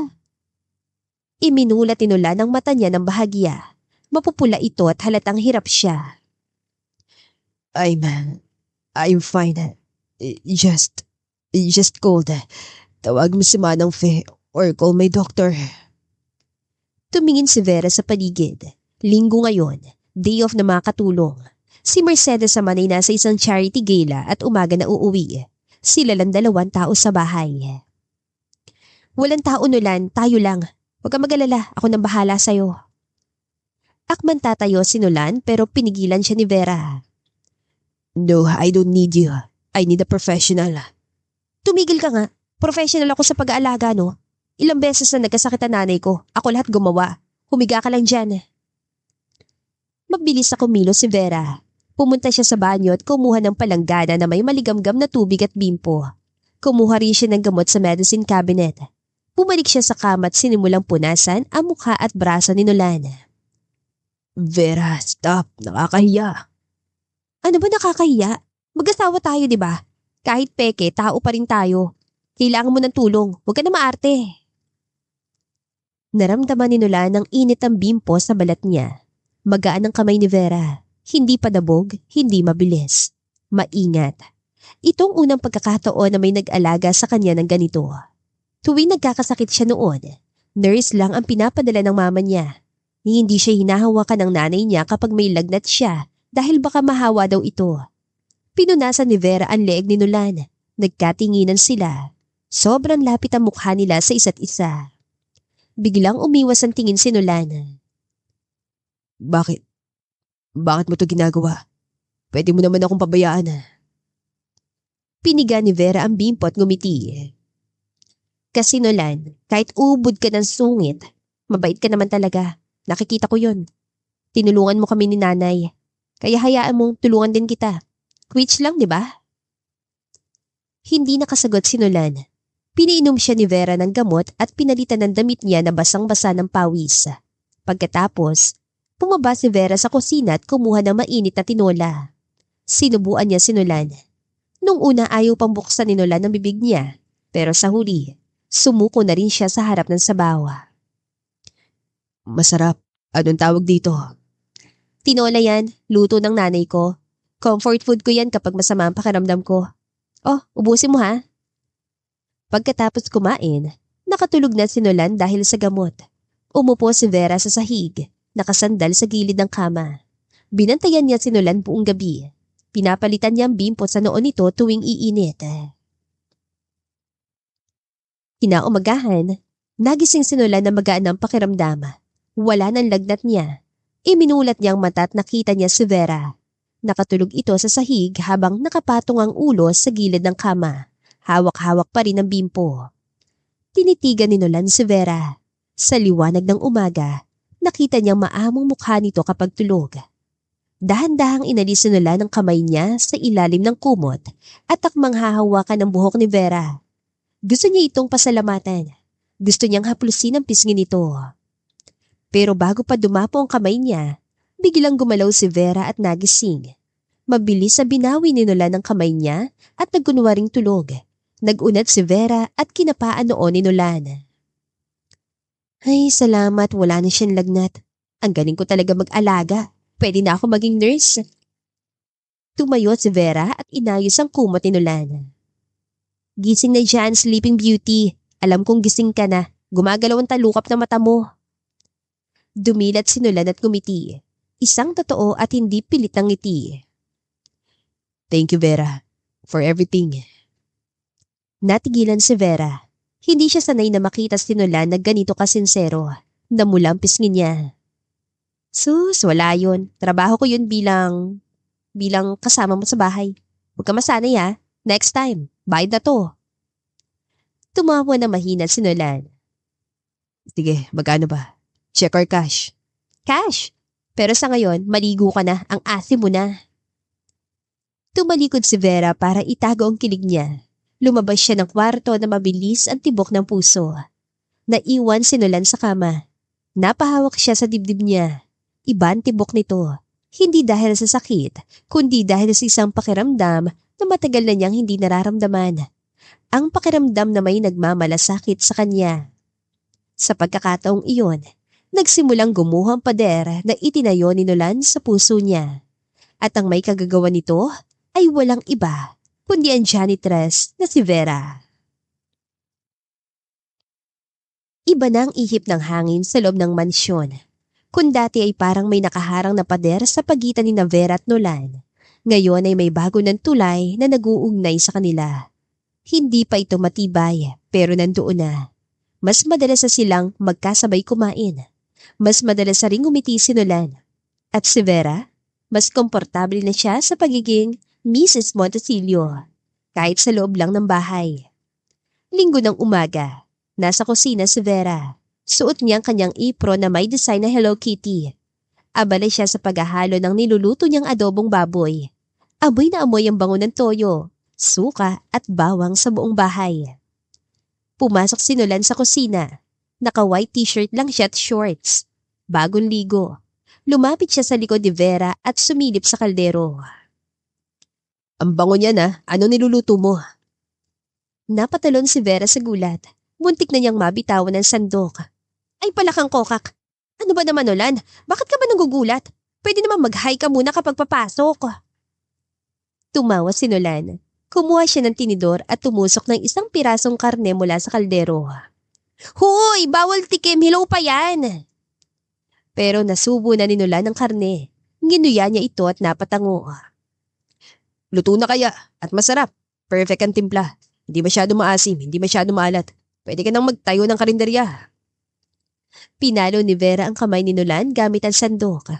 Iminulat ni Nolan ang mata niya ng bahagya. Mapupula ito at halatang hirap siya. I'm fine. Just cold. Tawag mo si Manang Fe or call my doctor. Tumingin si Vera sa paligid. Linggo ngayon, day off na makatulong. Si Mercedes naman ay nasa isang charity gala at umaga na uuwi. Sila lang 2 tao sa bahay. Walang tao, Nolan, tayo lang. Huwag kang mag-alala, ako nang bahala sa'yo. Akman tatayo si Nolan pero pinigilan siya ni Vera. No, I don't need you. I need a professional. Tumigil ka nga. Professional ako sa pag-aalaga, no? Ilang beses na nagkasakit ang nanay ko. Ako lahat gumawa. Humiga ka lang dyan. Mabilis na kumilos si Vera. Pumunta siya sa banyo at kumuha ng palanggana na may maligamgam na tubig at bimpo. Kumuha rin siya ng gamot sa medicine cabinet. Bumalik siya sa kama at sinimulang punasan ang mukha at braso ni Nolan. Vera, stop. Nakakahiya. Ano ba nakakahiya? Mag-asawa tayo, di ba? Kahit peke, tao pa rin tayo. Kailangan mo ng tulong. Huwag ka na maarte. Naramdaman ni Nolan ang init ng bimpo sa balat niya. Magaan ang kamay ni Vera. Hindi padabog, hindi mabilis. Maingat. Itong unang pagkakataon na may nag-alaga sa kanya ng ganito. Tuwing nagkakasakit siya noon, nurse lang ang pinapadala ng mama niya. Hindi siya hinahawakan ng nanay niya kapag may lagnat siya dahil baka mahawa daw ito. Pinunasan ni Vera ang leeg ni Nolan. Nagkatinginan sila. Sobrang lapit ang mukha nila sa isa't isa. Biglang umiwas ang tingin si Nolan. Bakit? Bakit mo to ginagawa? Pwede mo naman akong pabayaan. Piniga ni Vera ang bimpo at ngumiti. Kasi Nolan, kahit ubod ka ng sungit, mabait ka naman talaga. Nakikita ko yun. Tinulungan mo kami ni nanay. Kaya hayaan mong tulungan din kita. Quits lang, di ba? Hindi nakasagot si Nolan. Piniinom siya ni Vera ng gamot at pinalitan ng damit niya na basang-basa ng pawis. Pagkatapos, bumaba si Vera sa kusina at kumuha ng mainit na tinola. Sinubuan niya si Nolan. Nung una ayaw pang buksan ni Nolan ang bibig niya, pero sa huli, sumuko na rin siya sa harap ng sabaw. Masarap. Anong tawag dito? Tinola yan, luto ng nanay ko. Comfort food ko yan kapag masama ang pakiramdam ko. Oh, ubusin mo ha. Pagkatapos kumain, nakatulog na si Nolan dahil sa gamot. Umupo si Vera sa sahig, nakasandal sa gilid ng kama. Binantayan niya si Nolan buong gabi. Pinapalitan niya ang bimpo sa noon nito tuwing iinit. Kinaumagahan, nagising si Nolan na magaan ang pakiramdam. Wala nang lagnat niya. Iminulat niya ang mata at nakita niya si Vera. Nakatulog ito sa sahig habang nakapatong ang ulo sa gilid ng kama. Hawak-hawak pa rin ang bimpo. Tinitigan ni Nolan si Vera. Sa liwanag ng umaga, nakita niyang maamong mukha nito kapag tulog. Dahan-dahang inalis ni Nolan ang kamay niya sa ilalim ng kumot at takmang hahawakan ang buhok ni Vera. Gusto niya itong pasalamatan. Gusto niyang haplusin ang pisngi nito. Pero bago pa dumapo ang kamay niya, biglang gumalaw si Vera at nagising. Mabilis na binawi ni Nolan ang kamay niya at nagkunwaring tulog. Nagunat si Vera at kinapaan noon ni Nolan. Ay, salamat, wala na siyang lagnat. Ang galing ko talaga mag-alaga. Pwede na ako maging nurse. Tumayo si Vera at inayos ang kumot ni Nolan. Gising na dyan, Sleeping Beauty. Alam kong gising ka na. Gumagalaw ang talukap na mata mo. Dumilat si Nolan at gumiti. Isang totoo at hindi pilit ng ngiti. Thank you, Vera, for everything. Natigilan si Vera. Hindi siya sanay na makita si Nolan na ganito kasinsero. Namula ang pisngi niya. Sus, wala yun. Trabaho ko yun bilang kasama mo sa bahay. Huwag ka masanay ha. Next time, bayad na to. Tumawa na mahina si Nolan. Sige, magkano ba? Check or cash? Cash. Pero sa ngayon, maligo ka na. Ang asim mo na. Tumalikod si Vera para itago ang kilig niya. Lumabas siya ng kwarto na mabilis ang tibok ng puso. Naiwan si Nolan sa kama. Napahawak siya sa dibdib niya. Iba ang tibok nito. Hindi dahil sa sakit, kundi dahil sa isang pakiramdam na matagal na niyang hindi nararamdaman. Ang pakiramdam na may nagmamalasakit sa kanya. Sa pagkakataong iyon, nagsimulang gumuhang pader na itinayo ni Nolan sa puso niya. At ang may kagagawa nito ay walang iba, kundi ang janitress na si Vera. Iba na ang ihip ng hangin sa loob ng mansyon. Kung dati ay parang may nakaharang na pader sa pagitan ni Vera at Nolan, ngayon ay may bago ng tulay na nag-uugnay sa kanila. Hindi pa ito matibay, pero nandoon na. Mas madalas na silang magkasabay kumain. Mas madalas na ring umiti si Nolan. At si Vera, mas komportable na siya sa pagiging Mrs. Montecillo, kahit sa loob lang ng bahay. Linggo ng umaga, nasa kusina si Vera. Suot niya ang kanyang apron na may design na Hello Kitty. Abala siya sa paghahalo ng niluluto niyang adobong baboy. Amoy na amoy ang bango ng toyo, suka at bawang sa buong bahay. Pumasok si Nolan sa kusina. Naka-white t-shirt lang siya at shorts. Bagong ligo. Lumapit siya sa likod ni Vera at sumilip sa kaldero. Ang bango niya na, ano niluluto mo? Napatalon si Vera sa gulat. Muntik na niyang mabitawan ng sandok. Ay palakang kokak. Ano ba naman, Nolan? Bakit ka ba nagugulat? Pwede naman mag-hi ka muna kapag papasok. Tumawa si Nolan. Kumuha siya ng tinidor at tumusok ng isang pirasong karne mula sa kaldero. Hoy! Bawal tikim! Hilaw pa yan! Pero nasubo na ni Nolan ang karne. Nginuya niya ito at napatango. Luto na kaya at masarap. Perfect ang timpla. Hindi masyado maasim, hindi masyado maalat. Pwede ka nang magtayo ng karinderya. Pinalo ni Vera ang kamay ni Nolan gamit ang sandok.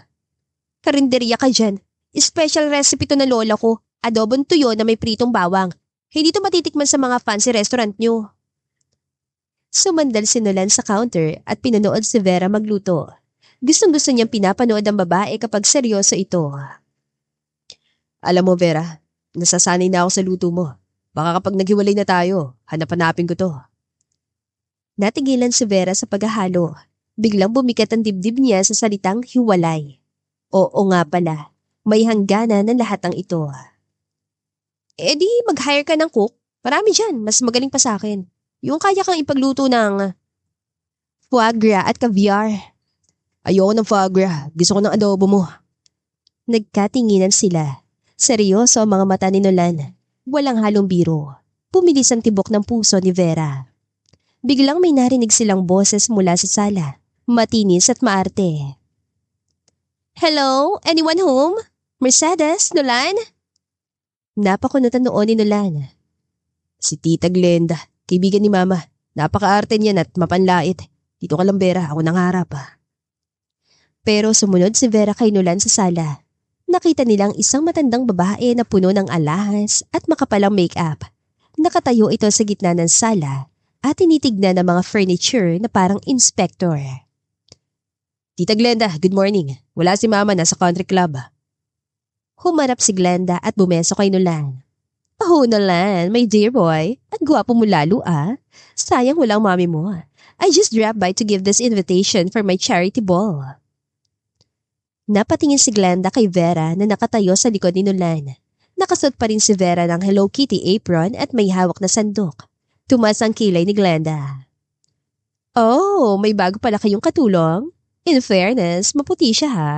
Karinderya ka dyan. Special recipe to na lola ko. Adobong tuyo na may pritong bawang. Hindi to matitikman sa mga fancy restaurant nyo. Sumandal si Nolan sa counter at pinanood si Vera magluto. Gustong-gusto niyang pinapanood ang babae kapag seryoso ito. Alam mo, Vera, nasasanay na ako sa luto mo. Baka kapag naghiwalay na tayo, hanap-hanapin ko to. Natigilan si Vera sa paghahalo. Biglang bumikat ang dibdib niya sa salitang hiwalay. Oo nga pala, may hangganan ng lahat ng ito. Eh di mag-hire ka ng cook. Marami dyan, mas magaling pa sa akin. Yung kaya kang ipagluto ng foie gras at caviar. Ayoko ng foie gras, gusto ko ng adobo mo. Nagkatinginan sila. Seryoso ang mga mata ni Nolan. Walang halong biro. Pumilis ang tibok ng puso ni Vera. Biglang may narinig silang boses mula sa sala. Matinis at maarte. Hello? Anyone home? Mercedes? Nolan? Napakunutan noon ni Nolan. Si Tita Glenda, kaibigan ni Mama. Napaka-arte niyan at mapanlait. Dito ka lang, Vera, ako nangarap. Pero sumunod si Vera kay Nolan sa sala. Nakita nilang isang matandang babae na puno ng alahas at makapalang make-up. Nakatayo ito sa gitna ng sala at tinitignan ng mga furniture na parang inspector. Tita Glenda, good morning. Wala si Mama, nasa country club. Humarap si Glenda at bumeso kay Nolan. Oh, Nolan, my dear boy. At gwapo mo lalo Sayang walang mami mo. I just dropped by to give this invitation for my charity ball. Napatingin si Glenda kay Vera na nakatayo sa likod ni Nolan. Nakasuot pa rin si Vera ng Hello Kitty apron at may hawak na sandok. Tumaas ang kilay ni Glenda. Oh, may bago pala kayong katulong? In fairness, maputi siya ha.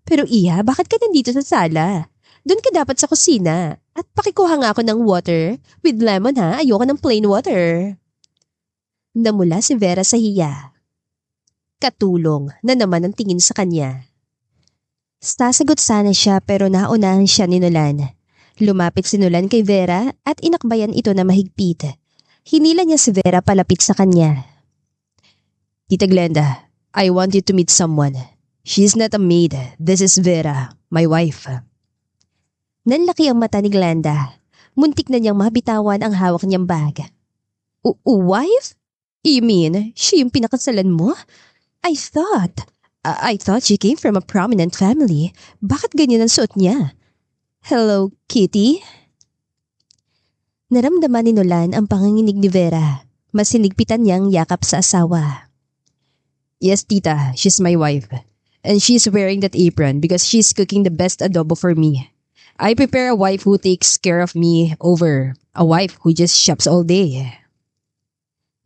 Pero Iha, bakit ka nandito sa sala? Doon ka dapat sa kusina. At pakikuha nga ako ng water. With lemon ha, ayoko ng plain water. Namula si Vera sa hiya. Katulong na naman ang tingin sa kanya. Sasagot sana siya pero naunahan siya ni Nolan. Lumapit si Nolan kay Vera at inakbayan ito na mahigpit. Hinila niya si Vera palapit sa kanya. Tita Glenda, I want you to meet someone. She's not a maid. This is Vera, my wife. Nanlaki ang mata ni Glenda. Muntik na niyang mabitawan ang hawak niyang bag. Wife? You mean, siya yung pinakasalan mo? I thought she came from a prominent family. Bakit ganyan ang suot niya? Hello, Kitty? Naramdaman ni Nolan ang panganginig ni Vera. Mas hinigpitan niyang yakap sa asawa. Yes, tita, she's my wife. And she's wearing that apron because she's cooking the best adobo for me. I prepare a wife who takes care of me over a wife who just shops all day.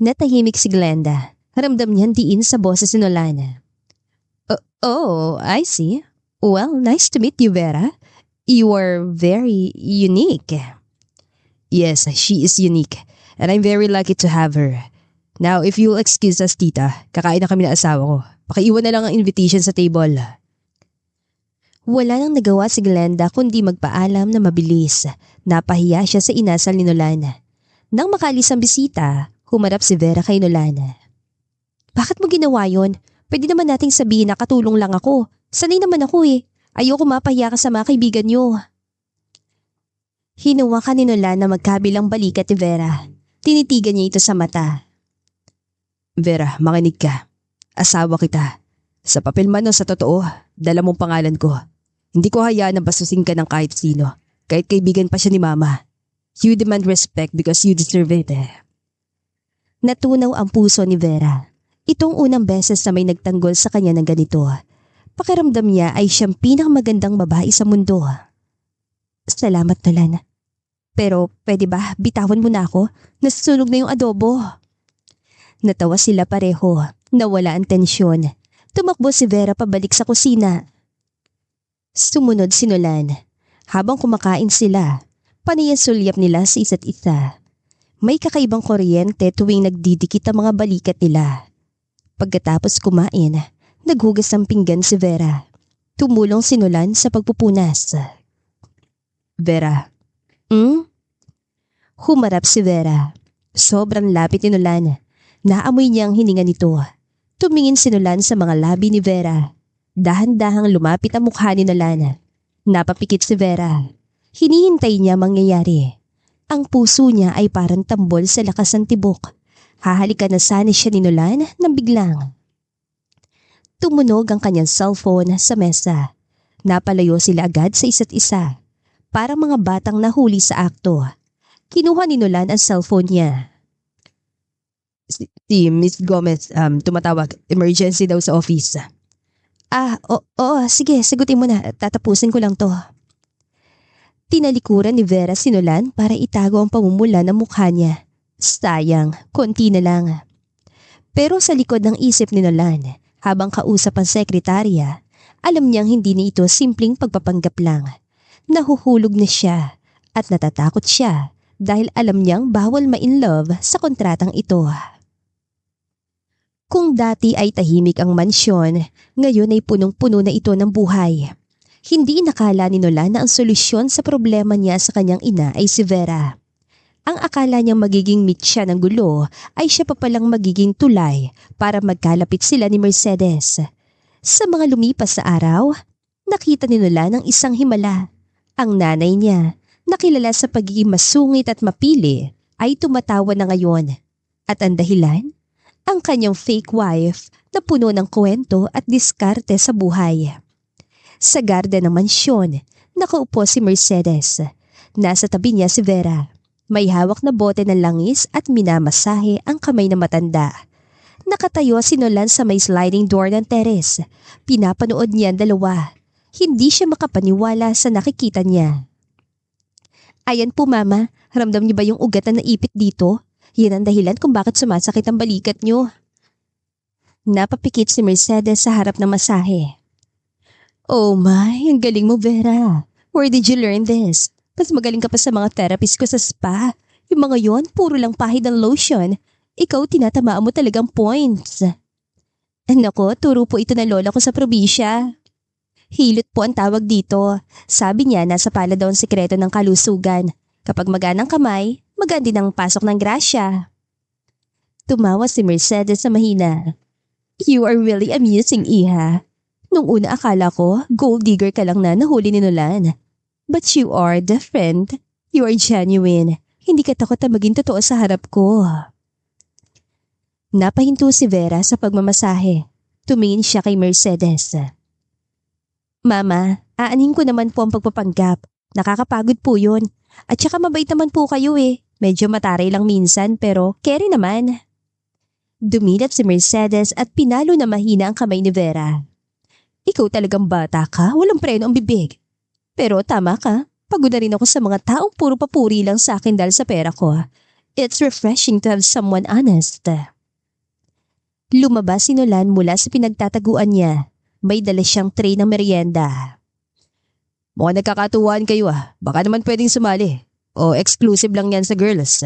Natahimik si Glenda. Ramdam niyan diin sa boses ni Nolan. Oh, I see. Well, nice to meet you, Vera. You are very unique. Yes, she is unique. And I'm very lucky to have her. Now, if you'll excuse us, tita, kakain na kami ng asawa ko. Pakiiwan na lang ang invitation sa table. Wala nang nagawa si Glenda kundi magpaalam na mabilis. Napahiya siya sa inasal ni Nolan. Nang makaalis ang bisita, humarap si Vera kay Nolan. Bakit mo ginawa yon? Pwede naman nating sabihin na katulong lang ako. Sanay naman ako eh. Ayoko mapahiya ka sa mga kaibigan niyo. Hinuwakan ni Nolan na magkabilang balikat ni Vera. Tinitigan niya ito sa mata. Vera, makinig ka. Asawa kita. Sa papel man o sa totoo, dala mong pangalan ko. Hindi ko hayaan na basusin ka ng kahit sino. Kahit kaibigan pa siya ni Mama. You demand respect because you deserve it. Natunaw ang puso ni Vera. Itong unang beses na may nagtanggol sa kanya ng ganito. Pakiramdam niya ay siyang pinakamagandang babae sa mundo. Salamat, Nolan. Pero pwede ba bitawan mo na ako? Nasusunog na yung adobo. Natawa sila pareho. Nawala ang tensyon. Tumakbo si Vera pabalik sa kusina. Sumunod si Nolan. Habang kumakain sila, panay ang sulyap nila sa isa't isa. May kakaibang kuryente tuwing nagdidikit ang mga balikat nila. Pagkatapos kumain, naghugas ng pinggan si Vera. Tumulong si Nolan sa pagpupunas. Vera. Humarap si Vera. Sobrang lapit ni Nolan. Naamoy niya ang hininga nito. Tumingin si Nolan sa mga labi ni Vera. Dahan-dahang lumapit ang mukha ni Nolan. Napapikit si Vera. Hinihintay niya mangyayari. Ang puso niya ay parang tambol sa lakas ng tibok. Hahalikan na sana siya ni Nolan nang biglang. Tumunog ang kanyang cellphone sa mesa. Napalayo sila agad sa isa't isa. Parang mga batang nahuli sa akto. Kinuha ni Nolan ang cellphone niya. Si Miss Gomez, tumatawag. Emergency daw sa office. Sige, sagutin mo na. Tatapusin ko lang to. Tinalikuran ni Vera si Nolan para itago ang pamumula ng mukha niya. Sayang, konti na lang. Pero sa likod ng isip ni Nolan, habang kausap ang sekretarya, alam niyang hindi na ito simpleng pagpapanggap lang. Nahuhulog na siya at natatakot siya dahil alam niyang bawal ma-in love sa kontratang ito. Kung dati ay tahimik ang mansyon, ngayon ay punong-puno na ito ng buhay. Hindi nakala ni Nolan na ang solusyon sa problema niya sa kanyang ina ay si Vera. Ang akala niyang magiging mitya ng gulo ay siya pa palang magiging tulay para magkalapit sila ni Mercedes. Sa mga lumipas sa araw, nakita ni Nolan ang isang himala. Ang nanay niya, nakilala sa pagiging masungit at mapili, ay tumatawa na ngayon. At ang dahilan? Ang kanyang fake wife na puno ng kwento at diskarte sa buhay. Sa garden ng mansyon, nakaupo si Mercedes. Nasa tabi niya si Vera. May hawak na bote ng langis at minamasahe ang kamay na matanda. Nakatayo si Nolan sa may sliding door ng teres. Pinapanood niya ang dalawa. Hindi siya makapaniwala sa nakikita niya. Ayan po mama, ramdam niyo ba yung ugat na naipit dito? Yan ang dahilan kung bakit sumasakit ang balikat niyo. Napapikit si Mercedes sa harap ng masahe. Oh my, ang galing mo Vera. Where did you learn this? Mas magaling ka pa sa mga therapist ko sa spa. Yung mga yon, puro lang pahid ng lotion. Ikaw tinatamaan mo talagang points. Nako, turo po ito ng lola ko sa probinsya. Hilot po ang tawag dito. Sabi niya nasa pala daw ang sikreto ng kalusugan. Kapag maganang kamay, magaan din ang pasok ng grasya. Tumawa si Mercedes sa mahina. You are really amusing, Iha. Nung una akala ko, gold digger ka lang na nahuli ni Nolan. But you are different. You are genuine. Hindi ka takot na maging totoo sa harap ko. Napahinto si Vera sa pagmamasahe. Tumingin siya kay Mercedes. Mama, aanhin ko naman po ang pagpapanggap. Nakakapagod po yun. At saka mabait naman po kayo eh. Medyo mataray lang minsan pero carry naman. Dumilat si Mercedes at pinalo na mahina ang kamay ni Vera. Ikaw talagang bata ka, walang preno ang bibig. Pero tama ka, pagod na rin ako sa mga taong puro papuri lang sa akin dahil sa pera ko. It's refreshing to have someone honest. Lumabas si Nolan mula sa pinagtataguan niya. May dala siyang tray ng merienda. Mukhang nagkakatuwaan kayo Baka naman pwedeng sumali. O exclusive lang yan sa girls.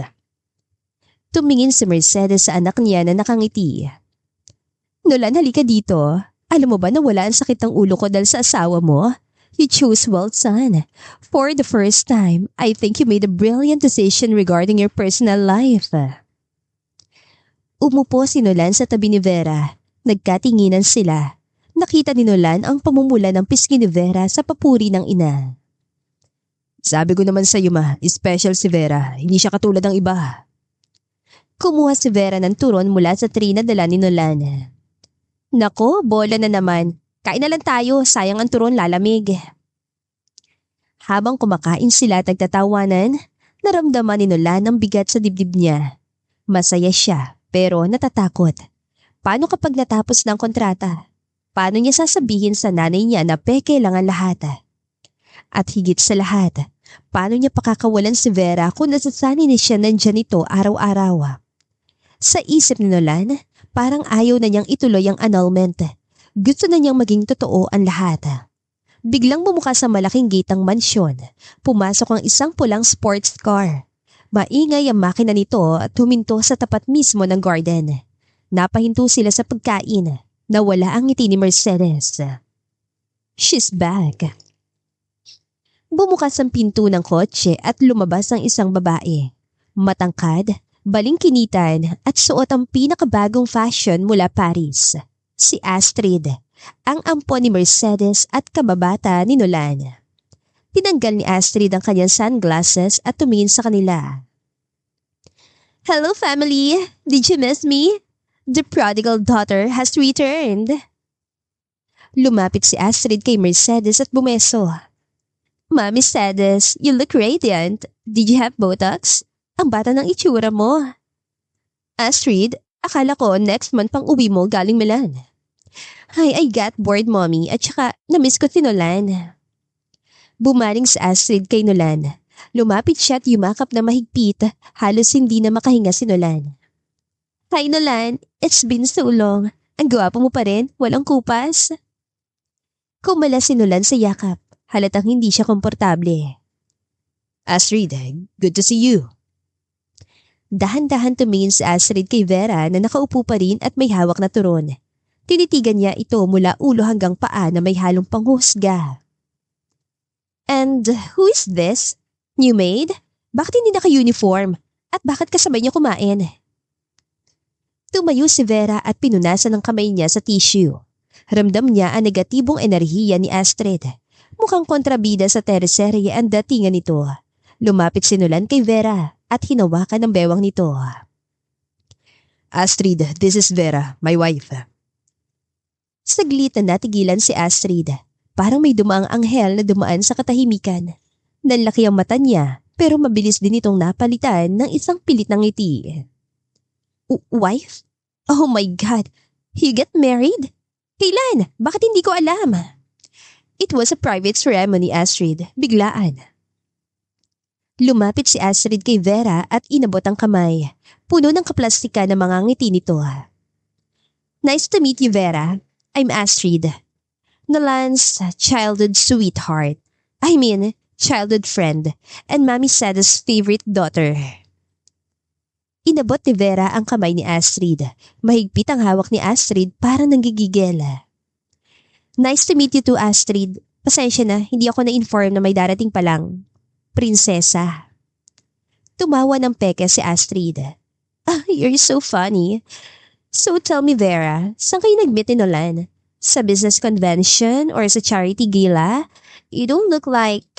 Tumingin si Mercedes sa anak niya na nakangiti. Nolan, halika dito. Alam mo ba na wala ang sakit ng ulo ko dahil sa asawa mo? You chose well, son. For the first time, I think you made a brilliant decision regarding your personal life. Umupo si Nolan sa tabi ni Vera. Nagkatinginan sila. Nakita ni Nolan ang pamumula ng pisngi ni Vera sa papuri ng ina. Sabi ko naman sa iyo special si Vera. Hindi siya katulad ng iba. Kumuha si Vera ng turon mula sa tray na dala ni Nolan. Nako, bola na naman. Kain na lang tayo, sayang ang turon lalamig. Habang kumakain sila at nagtatawanan, naramdaman ni Nolan ang bigat sa dibdib niya. Masaya siya, pero natatakot. Paano kapag natapos ng kontrata? Paano niya sasabihin sa nanay niya na peke lang ang lahat? At higit sa lahat, paano niya pakakawalan si Vera kung nasasanay na siya nandyan ito araw-araw? Sa isip ni Nolan, parang ayaw na niyang ituloy ang annulment. Gusto na niyang maging totoo ang lahat. Biglang bumukas ang malaking gate ng mansyon. Pumasok ang isang pulang sports car. Maingay ang makina nito at huminto sa tapat mismo ng garden. Napahinto sila sa pagkain. Nawala ang ngiti ni Mercedes. She's back. Bumukas ang pinto ng kotse at lumabas ang isang babae. Matangkad, balingkinitan at suot ang pinakabagong fashion mula Paris. Si Astrid, ang ampon ni Mercedes at kababata ni Nolan. Tinanggal ni Astrid ang kanyang sunglasses at tumingin sa kanila. Hello family! Did you miss me? The prodigal daughter has returned. Lumapit si Astrid kay Mercedes at bumeso. Mommy Mercedes, you look radiant. Did you have Botox? Ang bata ng itsura mo. Astrid, akala ko next month pang uwi mo galing Milan. Hi, I got bored mommy at saka namiss ko si Nolan. Bumaling si Astrid kay Nolan. Lumapit siya at yumakap na mahigpit, halos hindi na makahinga si Nolan. Hi Nolan, it's been so long. Ang gwapo mo pa rin, walang kupas. Kumala si Nolan sa yakap, halatang hindi siya komportable. Astrid, good to see you. Dahan-dahan tumingin si Astrid kay Vera na nakaupo pa rin at may hawak na turon. Tinitigan niya ito mula ulo hanggang paa na may halong panghusga. And who is this? New maid? Bakit hindi naka-uniform? At bakit kasabay niya kumain? Tumayo si Vera at pinunasan ng kamay niya sa tissue. Ramdam niya ang negatibong enerhiya ni Astrid. Mukhang kontrabida sa terserye ang datingan nito. Lumapit si Nolan kay Vera at hinawakan ng bewang nito. Astrid, this is Vera, my wife. Saglit na natigilan si Astrid. Parang may dumaang anghel na dumaan sa katahimikan. Nanlaki ang mata niya pero mabilis din itong napalitan ng isang pilit ng ngiti. Wife? Oh my God! You get married? Kailan? Bakit hindi ko alam? It was a private ceremony, Astrid. Biglaan. Lumapit si Astrid kay Vera at inabot ang kamay. Puno ng kaplastika ng mga ngiti nito. Nice to meet you, Vera. I'm Astrid. Nolan's childhood sweetheart. I mean, childhood friend. And Mami Sada's favorite daughter. Inabot ni Vera ang kamay ni Astrid. Mahigpit ang hawak ni Astrid para nanggigigil. Nice to meet you too, Astrid. Pasensya na, hindi ako na-inform na may darating pa lang. Prinsesa. Tumawa ng peke si Astrid. You're so funny. So tell me, Vera, saan kayo nag-meet ni Nolan? Sa business convention or sa charity gala? You don't look like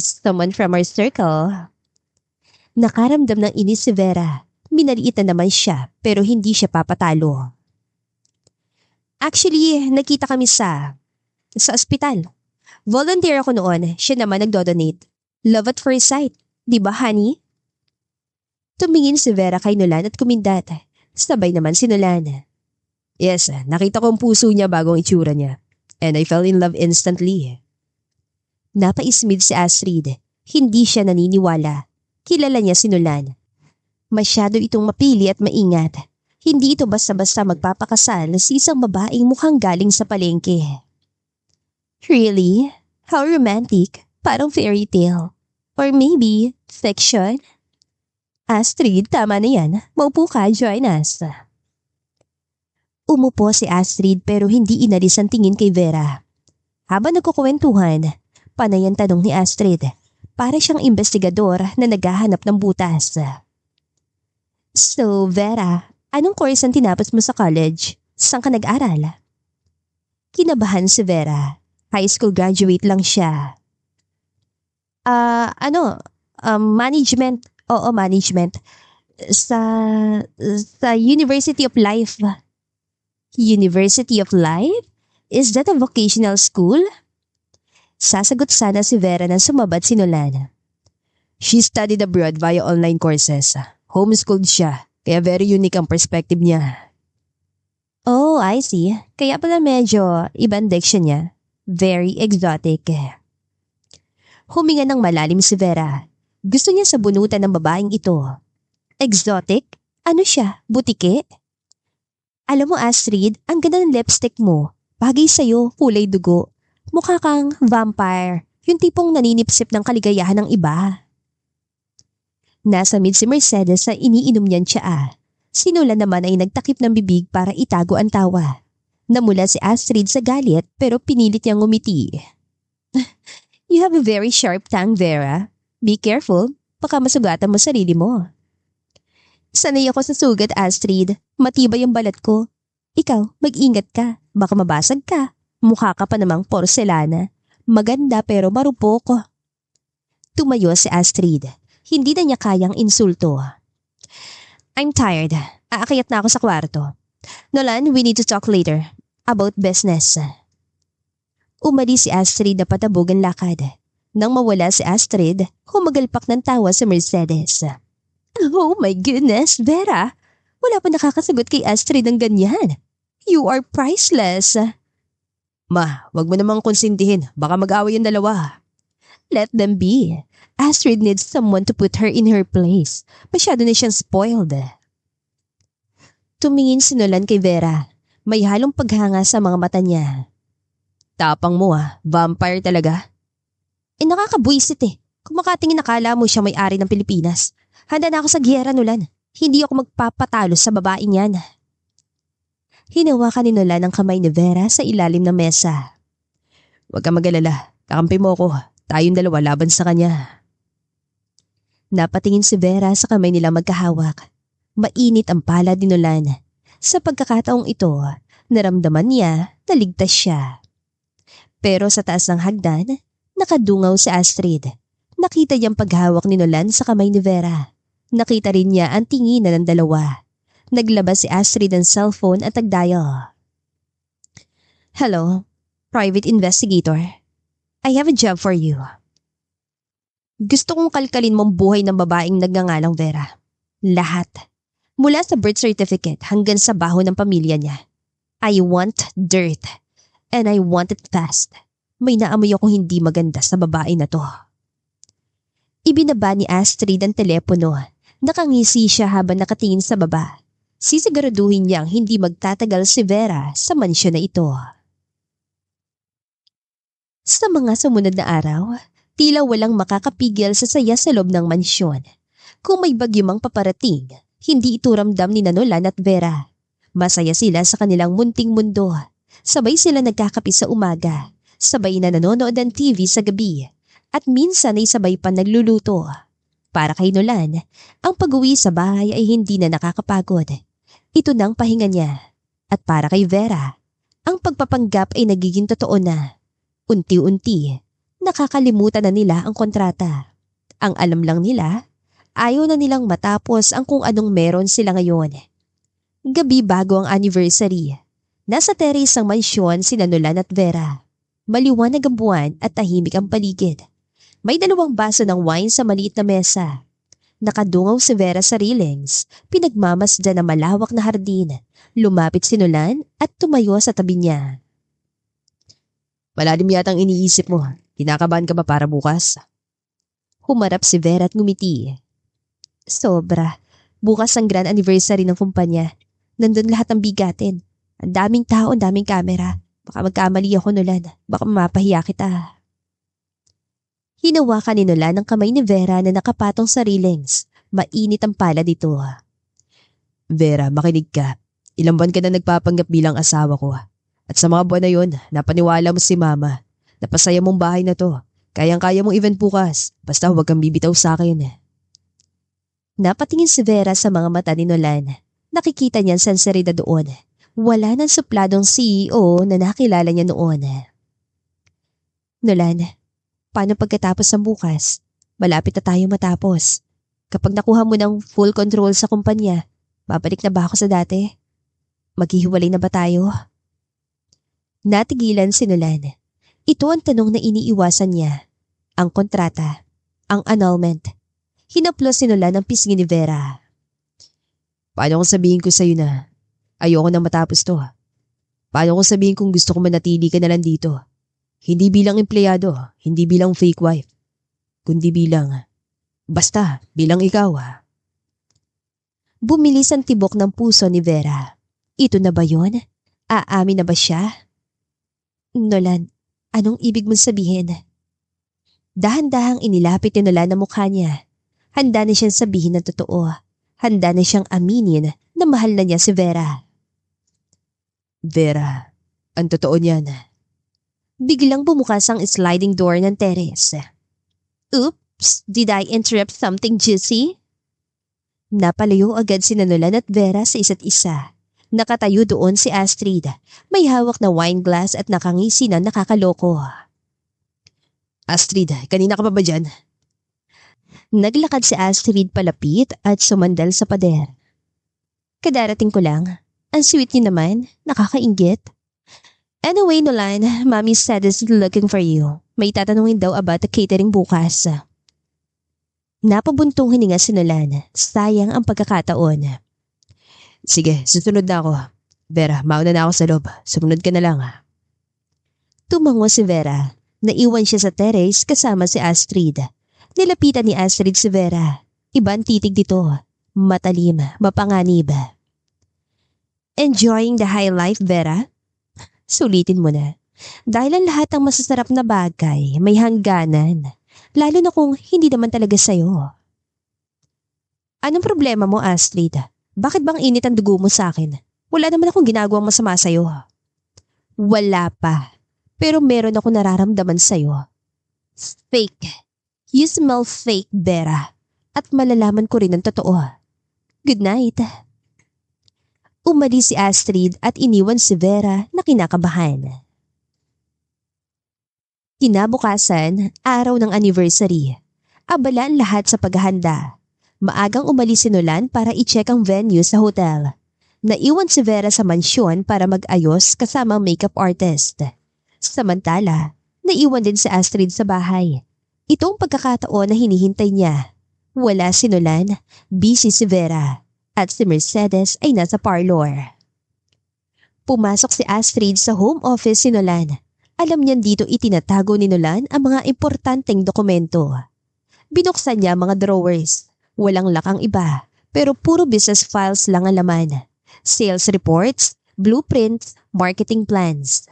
someone from our circle. Nakaramdam ng inis si Vera. Minaliit na naman siya pero hindi siya papatalo. Actually, nakita kami sa ospital. Volunteer ako noon, siya naman nagdo-donate. Love at first sight, di ba honey? Tumingin si Vera kay Nolan at kumindat. Sabay naman si Nolan. Yes, nakita ko ang puso niya bagong itsura niya. And I fell in love instantly. Napaismid si Astrid. Hindi siya naniniwala. Kilala niya si Nolan. Masyado itong mapili at maingat. Hindi ito basta-basta magpapakasal sa isang babaeng mukhang galing sa palengke. Really? How romantic. Parang fairy tale. Or maybe, fiction? Astrid, tama na yan. Maupo ka, join us. Umupo si Astrid pero hindi inalis ang tingin kay Vera. Habang nagkukwentuhan, panay ang tanong ni Astrid. Para siyang investigador na naghahanap ng butas. So, Vera, anong course ang tinapos mo sa college? Saan ka nag-aral? Kinabahan si Vera. High school graduate lang siya. Management. Oo, management. Sa University of Life. University of Life? Is that a vocational school? Sasagot sana si Vera nang sumabad si Nolan. She studied abroad via online courses. Homeschooled siya, kaya very unique ang perspective niya. Oh, I see. Kaya pala medyo ibang diction niya. Very exotic. Huminga ng malalim si Vera. Gusto niya sabunutan ng babaeng ito. Exotic? Ano siya? Butike? Alam mo Astrid, ang ganda ng lipstick mo. Bagay sa'yo, kulay dugo. Mukha kang vampire. Yung tipong naninipsip ng kaligayahan ng iba. Nasa mid si Mercedes sa iniinom niyan tsaa. Si Nolan naman ay nagtakip ng bibig para itago ang tawa. Namula si Astrid sa galit pero pinilit niyang ngumiti. You have a very sharp tongue, Vera. Be careful, baka masugatan mo sarili mo. Sanay ako sa sugat, Astrid. Matibay ang balat ko. Ikaw, mag-ingat ka. Baka mabasag ka. Mukha ka pa namang porselana. Maganda pero marupok. Tumayo si Astrid. Hindi na niya kayang insulto. I'm tired. Aakayat na ako sa kwarto. Nolan, we need to talk later. About business. Umalis si Astrid na patabog ang lakad. Nang mawala si Astrid, humagalpak ng tawa si Mercedes. Oh my goodness, Vera. Wala pa nakakasagot kay Astrid ng ganyan. You are priceless. Ma, wag mo namang konsintihin. Baka mag-away yung dalawa. Let them be. Astrid needs someone to put her in her place. Masyado na siyang spoiled. Tumingin si Nolan kay Vera. May halong paghanga sa mga mata niya. Tapang mo vampire talaga. Nakakabwisit Kung makatingin akala mo siya may-ari ng Pilipinas. Handa na ako sa giyera, Nolan. Hindi ako magpapatalo sa babaeng yan. Hinawakan ni Nolan ang kamay ni Vera sa ilalim ng mesa. Huwag kang mag-alala. Kakampi mo ako. Tayong dalawa laban sa kanya. Napatingin si Vera sa kamay nila magkahawak. Mainit ang palad ni Nolan. Sa pagkakataong ito, naramdaman niya na ligtas siya. Pero sa taas ng hagdan, nakadungaw si Astrid. Nakita niyang paghawak ni Nolan sa kamay ni Vera. Nakita rin niya ang tinginan ng dalawa. Naglabas si Astrid ng cellphone at nag-dial. Hello, private investigator. I have a job for you. Gusto kong kalkalin mong buhay ng babaeng nagngangalang Vera. Lahat. Mula sa birth certificate hanggang sa baho ng pamilya niya. I want dirt. And I want it fast. May naamoy akong hindi maganda sa babae na to. Ibinaba ni Astrid ang telepono. Nakangisi siya habang nakatingin sa baba. Sisiguraduhin niyang hindi magtatagal si Vera sa mansyon na ito. Sa mga sumunod na araw, tila walang makakapigil sa saya sa loob ng mansyon. Kung may bagyo mang paparating, hindi ito ramdam ni Nolan at Vera. Masaya sila sa kanilang munting mundo. Sabay sila nagkakape sa umaga. Sabay na nanonood ng TV sa gabi. At minsan ay sabay pa nagluluto. Para kay Nolan, ang pag-uwi sa bahay ay hindi na nakakapagod. Ito nang pahinga niya. At para kay Vera, ang pagpapanggap ay nagiging totoo na. Unti-unti, nakakalimutan na nila ang kontrata. Ang alam lang nila, ayaw na nilang matapos ang kung anong meron sila ngayon. Gabi bago ang anniversary. Nasa terrace ang mansyon sina Nolan at Vera. Maliwanag ang buwan at tahimik ang paligid. May 2 baso ng wine sa maliit na mesa. Nakadungaw si Vera sa railings, pinagmamasdan ng malawak na hardin. Lumapit si Nolan at tumayo sa tabi niya. Malalim yatang iniisip mo. Kinakabahan ka ba para bukas? Humarap si Vera at ngumiti. Sobra. Bukas ang grand anniversary ng kumpanya. Nandun lahat ng bigatin. Ang daming tao, ang daming kamera. Baka magkamali ako, Nolan. Baka mapahiya kita. Hinawakan ni Nolan ang kamay ni Vera na nakapatong sa railings. Mainit ang pala dito. Vera, makinig ka. Ilang buwan ka na nagpapanggap bilang asawa ko. At sa mga buwan na yun, napaniwala mo si Mama. Napasaya mong bahay na to. Kayang-kaya mong event bukas. Basta huwag kang bibitaw sa akin. Napatingin si Vera sa mga mata ni Nolan. Nakikita niya ang sinseridad doon. Wala nang supladong CEO na nakilala niya noon. Nolan, paano pagkatapos ng bukas? Malapit na tayo matapos. Kapag nakuha mo ng full control sa kumpanya, babalik na ba ako sa dati? Maghihiwalay na ba tayo? Natigilan si Nolan. Ito ang tanong na iniiwasan niya. Ang kontrata. Ang annulment. Hinaplos si Nolan ang pisngi ni Vera. Paano kung sabihin ko sa'yo na ayoko na matapos to? Paano kung sabihin kong gusto ko manatili ka na lang dito? Hindi bilang empleyado, hindi bilang fake wife, kundi bilang ikaw. Bumilis ang tibok ng puso ni Vera. Ito na ba yun? Aamin na ba siya? Nolan, anong ibig mong sabihin? Dahan-dahang inilapit ni Nolan ang mukha niya. Handa na siyang sabihin ng totoo. Handa na siyang aminin na mahal na niya si Vera. Vera, ang totoo niyan. Biglang bumukas ang sliding door ng terrace. Oops, did I interrupt something juicy? Napalayo agad si Nolan at Vera sa isa't isa. Nakatayo doon si Astrid. May hawak na wine glass at nakangisi na nakakaloko. Astrid, kanina ka pa ba dyan? Naglakad si Astrid palapit at sumandal sa pader. Kadarating ko lang. Ang sweet niyo naman, nakakainggit. Anyway, Nolan, Mommy said is looking for you. May tatanungin daw about the catering bukas. Napabuntong hininga si Nolan. Sayang ang pagkakataon. Sige, susunod na ako. Vera, mauna na ako sa loob. Sumunod ka na lang. Tumango si Vera. Naiwan siya sa terrace kasama si Astrid. Nilapitan ni Astrid si Vera. Iba ang titig dito. Matalim, mapanganib. Enjoying the high life, Vera? Sulitin mo na. Dahil ang lahat ng masasarap na bagay may hangganan. Lalo na kung hindi naman talaga sa'yo. Anong problema mo, Astrid? Bakit bang init ang dugo mo sa akin? Wala naman akong ginagawang masama sa'yo. Wala pa. Pero meron ako nararamdaman sa'yo. Fake. You smell fake, Vera. At malalaman ko rin ang totoo. Good night. Umalis si Astrid at iniwan si Vera na kinakabahan. Kinabukasan, araw ng anniversary. Abala ang lahat sa paghahanda. Maagang umalis si Nolan para i-check ang venue sa hotel. Naiwan si Vera sa mansyon para mag-ayos kasama ang makeup artist. Samantala, naiwan din si Astrid sa bahay. Ito ang pagkakataon na hinihintay niya. Wala si Nolan, busy si Vera, at si Mercedes ay nasa parlor. Pumasok si Astrid sa home office ni Nolan. Alam niyan dito itinatago ni Nolan ang mga importanteng dokumento. Binuksan niya mga drawers. Walang lakang iba, pero puro business files lang ang laman. Sales reports, blueprints, marketing plans.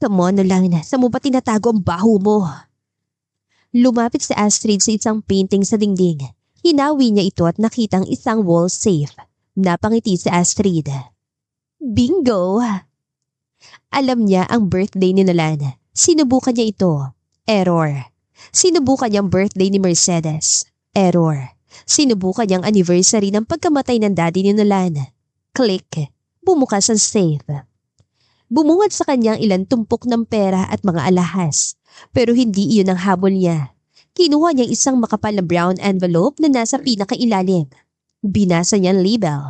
Come on, Nolan, saan mo ba tinatago ang baho mo? Lumapit si Astrid sa isang painting sa dingding. Hinawi niya ito at nakitang isang wall safe. Napangiti si Astrid. Bingo! Alam niya ang birthday ni Nolan. Sinubukan niya ito. Error. Sinubukan niyang birthday ni Mercedes. Error. Sinubukan niyang anniversary ng pagkamatay ng daddy ni Nolan. Click. Bumukas ang safe. Bumungad sa kanyang ilang tumpok ng pera at mga alahas. Pero hindi iyon ang habol niya. Kinuha niya isang makapal na brown envelope na nasa pinakailalim. Binasa niya ang label.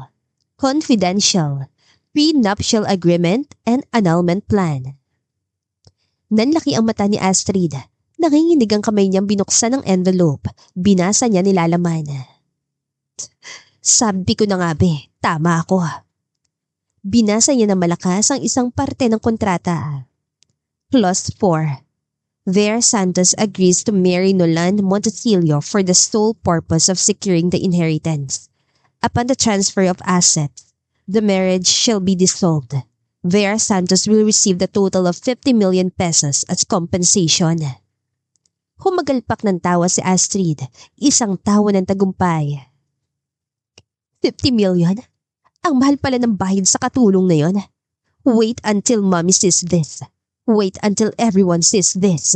Confidential. Prenuptial agreement and annulment plan. Nanlaki ang mata ni Astrid. Nanginginig ang kamay niyang binuksan ng envelope. Binasa niya nilalaman. Sabi ko na nga be, tama ako. Binasa niya ng malakas ang isang parte ng kontrata. Clause 4. Vera Santos agrees to marry Nolan Montesilio for the sole purpose of securing the inheritance. Upon the transfer of assets, the marriage shall be dissolved. Vera Santos will receive the total of 50 million pesos as compensation. Humagalpak ng tawa si Astrid, isang tawa ng tagumpay. 50 million? Ang mahal pala ng bahid sa katulong na yon. Wait until mommy sees this. Wait until everyone sees this.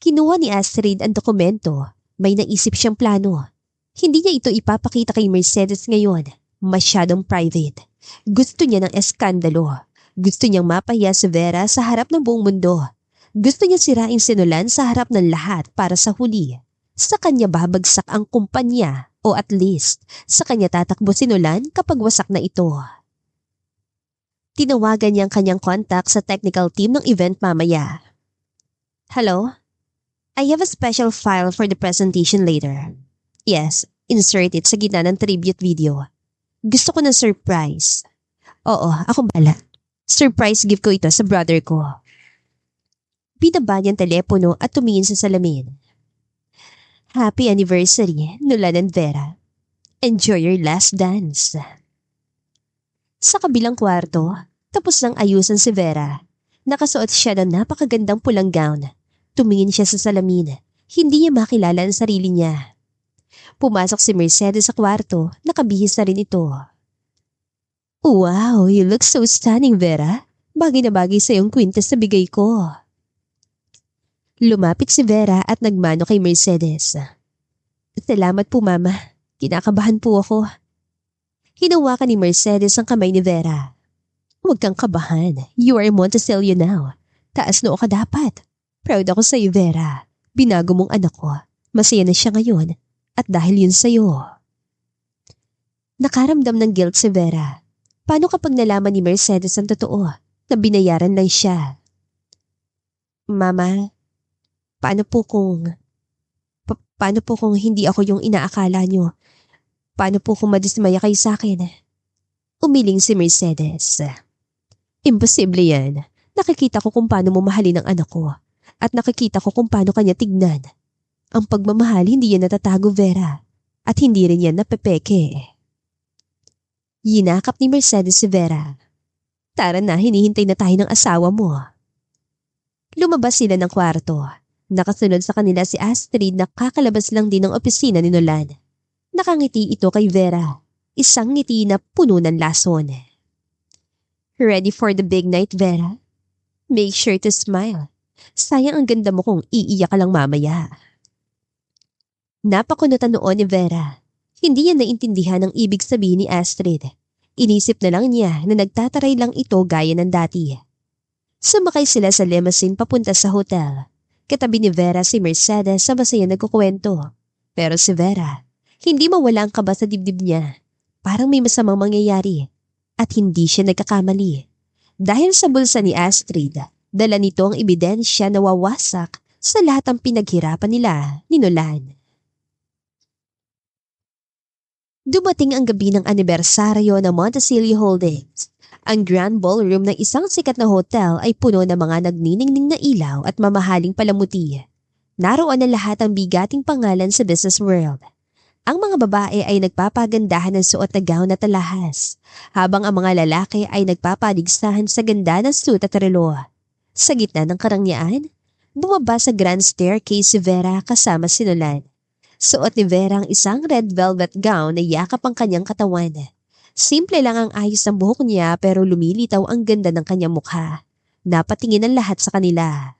Kinuha ni Astrid ang dokumento. May naisip siyang plano. Hindi niya ito ipapakita kay Mercedes ngayon. Masyadong private. Gusto niya ng eskandalo. Gusto niyang mapahiya si Vera sa harap ng buong mundo. Gusto niya sirain si Nolan sa harap ng lahat para sa huli. Sa kanya babagsak ang kumpanya o at least sa kanya tatakbo si Nolan kapag wasak na ito. Tinawagan niya ang kanyang contact sa technical team ng event mamaya. Hello? I have a special file for the presentation later. Yes, insert it sa gitna ng tribute video. Gusto ko ng surprise. Oo, ako bala. Surprise gift ko ito sa brother ko. Binaba niya ang telepono at tumingin sa salamin. Happy anniversary, Nolan and Vera. Enjoy your last dance. Sa kabilang kwarto, tapos nang ayusan si Vera. Nakasuot siya ng napakagandang pulang gown. Tumingin siya sa salamin. Hindi niya makilala ang sarili niya. Pumasok si Mercedes sa kwarto, nakabihis na rin ito. Wow, you look so stunning, Vera. Bagay na bagay sa iyong kwintas na bigay ko. Lumapit si Vera at nagmano kay Mercedes. Salamat po, Mama. Kinakabahan po ako. Hinawakan ni Mercedes ang kamay ni Vera. Huwag kang kabahan. You are Montesilio now. Taas noo ka dapat. Proud ako sa iyo, Vera. Binago mong anak ko. Masaya na siya ngayon. At dahil yun sa'yo. Nakaramdam ng guilt si Vera. Paano kapag nalaman ni Mercedes ang totoo na binayaran lang siya? Mama, paano po kung hindi ako yung inaakala nyo? Paano po kung madismaya kayo sa akin? Umiling si Mercedes. Imposible yan. Nakikita ko kung paano mo mahalin ang anak ko. At nakikita ko kung paano kanya tignan. Ang pagmamahal hindi yan natatago, Vera. At hindi rin yan napepeke. Yinakap ni Mercedes si Vera. Tara na, hinihintay na tayo ng asawa mo. Lumabas sila ng kwarto. Nakasunod sa kanila si Astrid na kakalabas lang din ng opisina ni Nolan. Nakangiti ito kay Vera. Isang ngiti na puno ng lason. Ready for the big night, Vera? Make sure to smile. Sayang ang ganda mo kung iiyak ka lang mamaya. Napakunutan noon ni Vera. Hindi niya naintindihan ang ibig sabihin ni Astrid. Inisip na lang niya na nagtataray lang ito gaya ng dati. Sumakay sila sa limousine papunta sa hotel. Katabi ni Vera si Mercedes sa masaya nagkukwento. Pero si Vera, hindi mawala ang kaba sa dibdib niya. Parang may masamang mangyayari. At hindi siya nagkakamali. Dahil sa bulsa ni Astrid, dala nito ang ebidensya na wawasak sa lahat ng pinaghirapan nila ni Nolan. Dumating ang gabi ng anibersaryo ng Montesilio Holdings. Ang grand ballroom ng isang sikat na hotel ay puno ng mga nagniningning na ilaw at mamahaling palamuti. Naroon na lahat ang bigating pangalan sa business world. Ang mga babae ay nagpapagandahan ng suot na gown at alahas, habang ang mga lalaki ay nagpapaligsahan sa ganda ng suit at relo. Sa gitna ng karangyaan, bumaba sa grand staircase si Vera kasama si Nolan. Suot ni Vera ang isang red velvet gown na yakap ang kanyang katawan. Simple lang ang ayos ng buhok niya pero lumilitaw ang ganda ng kanyang mukha. Napatingin ang lahat sa kanila.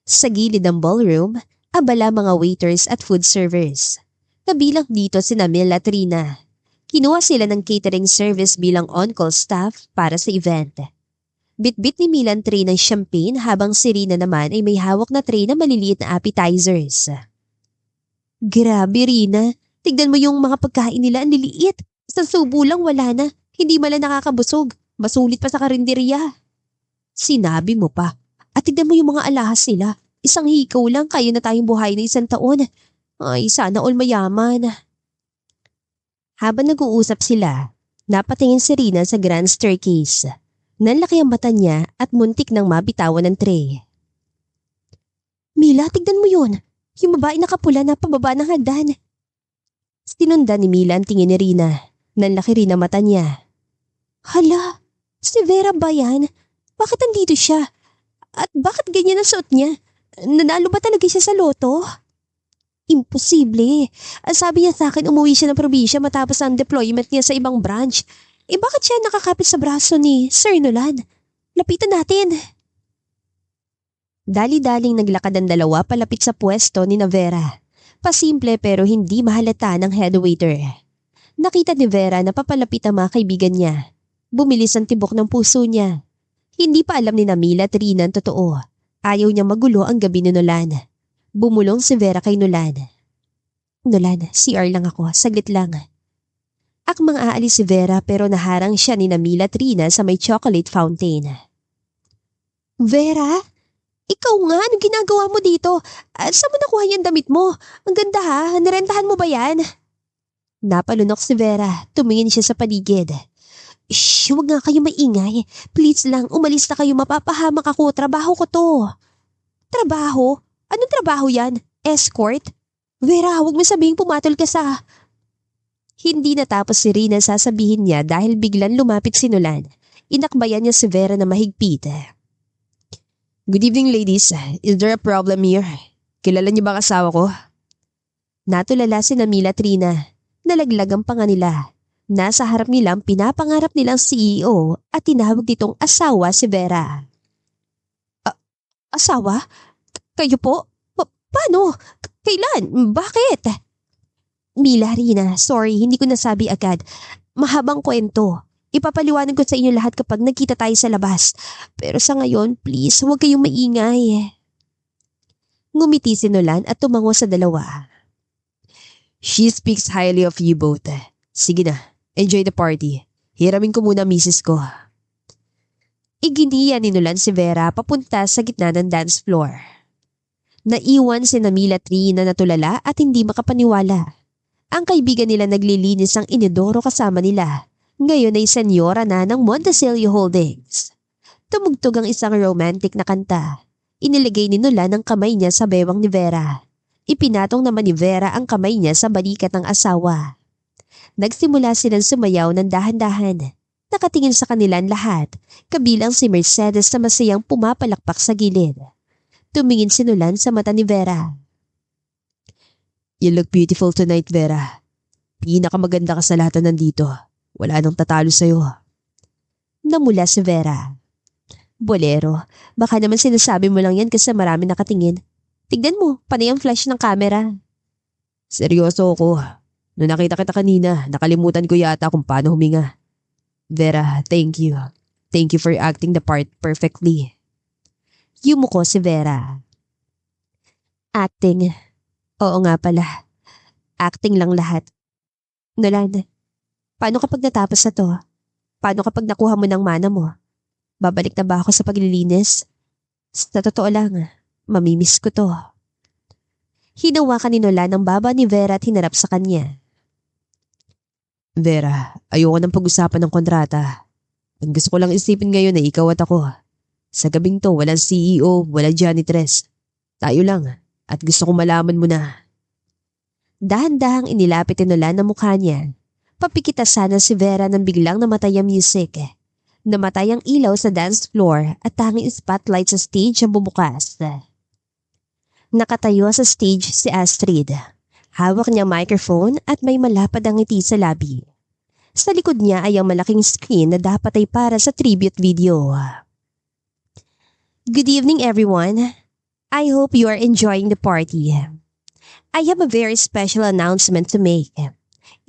Sa gilid ng ballroom, abala mga waiters at food servers. Kabilang dito si Mel at Trina. Kinuha sila ng catering service bilang on-call staff para sa event. Bit-bit ni Milan tray ng champagne habang si Rina naman ay may hawak na tray na maliliit na appetizers. Grabe Rina, tignan mo yung mga pagkain nila, ang liliit. Sa subo lang wala na, hindi mala nakakabusog. Masulit pa sa karinderya. Sinabi mo pa. At tignan mo yung mga alahas nila. Isang hikaw lang, kaya na tayong buhay na 1 taon. Ay, sana all mayaman. Habang nag-uusap sila, napatingin si Rina sa grand staircase. Nanlaki ang mata niya at muntik nang mabitawan ng tray. Mila, tignan mo yun. Yung babae nakapula na pababa ng hagdan. Sinundan ni Mila ang tingin ni Rina. Nanlaki rin ang mata niya. Hala, si Vera ba yan? Bakit andito siya? At bakit ganyan ang suot niya? Nanalo ba talaga siya sa loto? Imposible. Ang sabi niya sa akin umuwi siya ng probinsya matapos ang deployment niya sa ibang branch. Bakit siya nakakapit sa braso ni Sir Nolan? Lapitan natin. Dali-daling naglakad ang dalawa palapit sa pwesto ni Vera. Pasimple pero hindi mahalata ng head waiter. Nakita ni Vera na papalapit ang mga kaibigan niya. Bumilis ang tibok ng puso niya. Hindi pa alam ni Mila at Rina ang totoo. Ayaw niya magulo ang gabi ni Nolan. Bumulong si Vera kay Nolan. Nolan, CR lang ako, saglit lang. Akmang aalis si Vera pero naharang siya ni Mila at Rina sa may chocolate fountain. Vera? Ikaw nga, anong ginagawa mo dito? At saan mo nakuha yung damit mo? Ang ganda ha, nirentahan mo ba yan? Napalunok si Vera, tumingin siya sa paligid. Shh, huwag nga kayo maingay. Please lang, umalis na kayo, mapapahamak ako, trabaho ko to. Trabaho? Anong trabaho yan? Escort? Vera, huwag mo sabihing pumatol ka sa... Hindi natapos si Rina sasabihin niya dahil biglang lumapit si Nolan. Inakbayan niya si Vera na mahigpit. Good evening ladies, is there a problem here? Kilala niyo ba ang asawa ko? Natulala si Mila at Rina. Nalaglag ang panga nila. Nasa harap nila ang pinapangarap nilang CEO at tinawag ditong asawa si Vera. Asawa? Kayo po? Paano? Kailan? Bakit? Mila, Rina, sorry, hindi ko nasabi agad. Mahabang kwento. Ipapaliwanag ko sa inyo lahat kapag nagkita tayo sa labas. Pero sa ngayon, please, huwag kayong maingay. Ngumiti si Nolan at tumango sa dalawa. She speaks highly of you both. Sige na, enjoy the party. Hiramin ko muna misis ko. Iginiya ni Nolan si Vera papunta sa gitna ng dance floor. Naiwan si Mila at Rina na tulala at hindi makapaniwala. Ang kaibigan nila naglilinis ang inidoro kasama nila. Ngayon ay senyora na ng Montesilio Holdings. Tumugtog ang isang romantic na kanta. Iniligay ni Nolan ang kamay niya sa bewang ni Vera. Ipinatong naman ni Vera ang kamay niya sa balikat ng asawa. Nagsimula silang sumayaw ng dahan-dahan. Nakatingin sa kanilang lahat, kabilang si Mercedes na masayang pumapalakpak sa gilid. Tumingin si Nolan sa mata ni Vera. You look beautiful tonight, Vera. Pinakamaganda ka sa lahat na nandito. Wala nang tatalo sa'yo. Namula si Vera. Bolero, baka naman sinasabi mo lang yan kasi marami nakatingin. Tignan mo, panay ang flash ng camera. Seryoso ako. Noong nakita kita kanina, nakalimutan ko yata kung paano huminga. Vera, thank you. Thank you for acting the part perfectly. Yumuko si Vera. Acting? Oo nga pala. Acting lang lahat. Nolan, paano kapag natapos na to? Paano kapag nakuha mo ng mana mo? Babalik na ba ako sa paglilinis? Sa totoo lang, mamimiss ko to. Hinawakan ni Nolan ang baba ni Vera at hinarap sa kanya. Vera, ayoko nang pag-usapan ng kontrata. Ang gusto ko lang isipin ngayon ay ikaw at ako. Sa gabing to, walang CEO, walang janitress. Tayo lang at gusto ko malaman mo na. Dahan-dahang inilapit ni Nolan ang mukha niya. Papikita sana si Vera nang biglang namatay ang music. Namatay ang ilaw sa dance floor at tanging spotlight sa stage ang bumukas. Nakatayo sa stage si Astrid. Hawak niya microphone at may malapad ang ngiti sa labi. Sa likod niya ay ang malaking screen na dapat ay para sa tribute video. Good evening everyone. I hope you are enjoying the party. I have a very special announcement to make.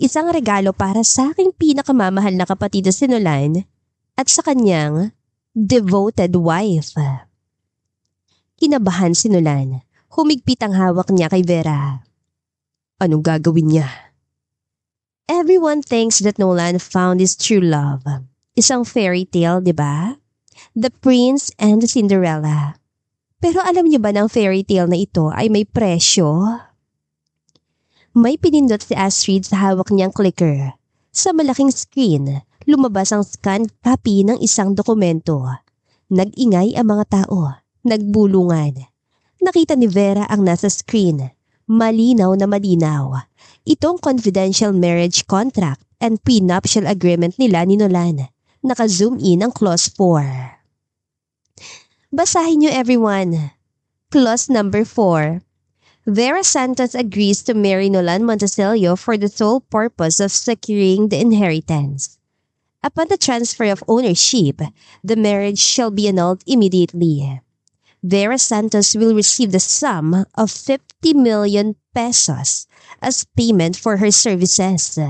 Isang regalo para sa aking pinakamamahal na kapatid na si Nolan at sa kanyang devoted wife. Kinabahan si Nolan. Humigpit ang hawak niya kay Vera. Anong gagawin niya? Everyone thinks that Nolan found his true love. Isang fairy tale, di ba? The Prince and the Cinderella. Pero alam niyo ba ng fairy tale na ito ay may presyo? May pinindot si Astrid sa hawak niyang clicker. Sa malaking screen, lumabas ang scanned copy ng isang dokumento. Nag-ingay ang mga tao. Nagbulungan. Nakita ni Vera ang nasa screen. Malinaw na malinaw. Itong confidential marriage contract and prenuptial agreement nila ni Nolan. Naka-zoom in ang clause 4. Basahin niyo everyone. Clause number 4. Vera Santos agrees to marry Nolan Monticello for the sole purpose of securing the inheritance. Upon the transfer of ownership, the marriage shall be annulled immediately. Vera Santos will receive the sum of 50 million pesos as payment for her services.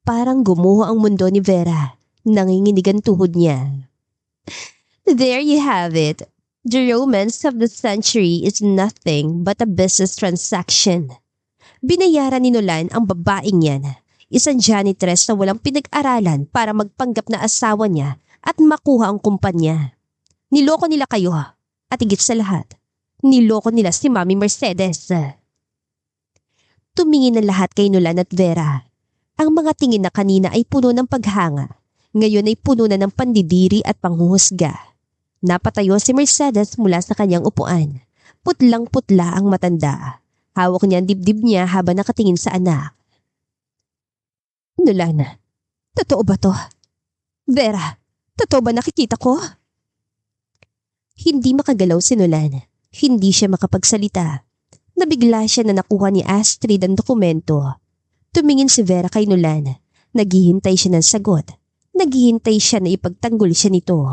Parang gumuho ang mundo ni Vera. Nanginginig ang tuhod niya. There you have it. The romance of the century is nothing but a business transaction. Binayaran ni Nolan ang babaeng yan, isang janitress na walang pinag-aralan para magpanggap na asawa niya at makuha ang kumpanya. Niloko nila kayo at higit sa lahat, niloko nila si Mami Mercedes. Tumingin ang lahat kay Nolan at Vera. Ang mga tingin na kanina ay puno ng paghanga, ngayon ay puno na ng pandidiri at panghuhusga. Napatayo si Mercedes mula sa kanyang upuan. Putlang-putla ang matanda. Hawak niya ang dibdib niya habang nakatingin sa anak. Nolan, totoo ba to? Vera, totoo ba nakikita ko? Hindi makagalaw si Nolan. Hindi siya makapagsalita. Nabigla siya na nakuha ni Astrid ang dokumento. Tumingin si Vera kay Nolan. Naghihintay siya ng sagot. Naghihintay siya na ipagtanggol siya nito.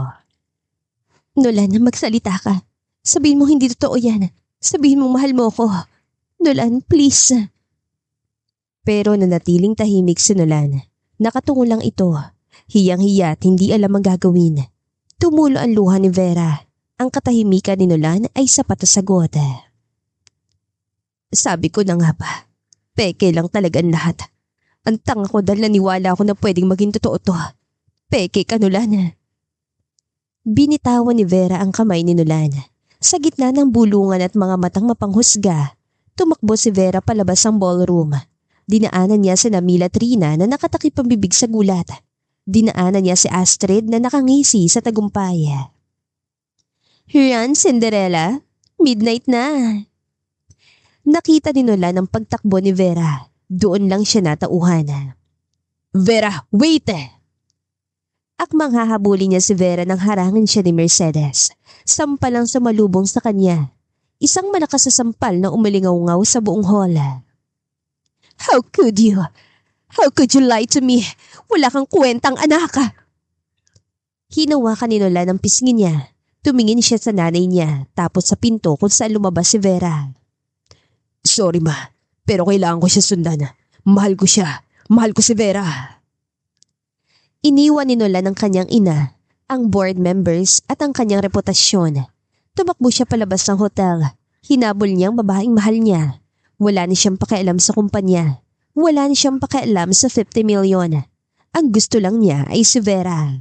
Nolan, magsalita ka. Sabihin mo hindi totoo yan. Sabihin mo mahal mo ko. Nolan, please. Pero nanatiling tahimik si Nolan. Nakatungo lang ito. Hiyang-hiya at hindi alam ang gagawin. Tumulo ang luha ni Vera. Ang katahimikan ni Nolan ay sapat na sagot. Sabi ko na nga ba, peke lang talaga ang lahat. Ang tanga ko dahil naniwala ako na pwedeng maging totoo to. Peke ka, Nolan. Binitawan ni Vera ang kamay ni Nolan. Sa gitna ng bulungan at mga matang mapanghusga, tumakbo si Vera palabas ng ballroom. Dinaanan niya si Namila Trina na nakatakip ang bibig sa gulat. Dinaanan niya si Astrid na nakangisi sa tagumpay. Run, Cinderella. Midnight na. Nakita ni Nolan ang pagtakbo ni Vera. Doon lang siya natauhan. Vera, wait! Akmang hahabulin niya si Vera nang harangin siya ni Mercedes. Sampal ang sumalubong sa kanya. Isang malakas na sampal na umalingaw-ngaw sa buong hall. How could you? How could you lie to me? Wala kang kwentang anak. Hinawakan ni Nolan ang pisngi niya. Tumingin siya sa nanay niya tapos sa pinto kung saan lumabas si Vera. Sorry ma, pero kailangan ko siya sundan. Mahal ko siya. Mahal ko si Vera. Iniwan ni Nolan ang kanyang ina, ang board members at ang kanyang reputasyon. Tumakbo siya palabas ng hotel. Hinabol niya ang babaeng mahal niya. Wala na siyang pakialam sa kumpanya. Wala na siyang pakialam sa 50 milyon. Ang gusto lang niya ay si Vera.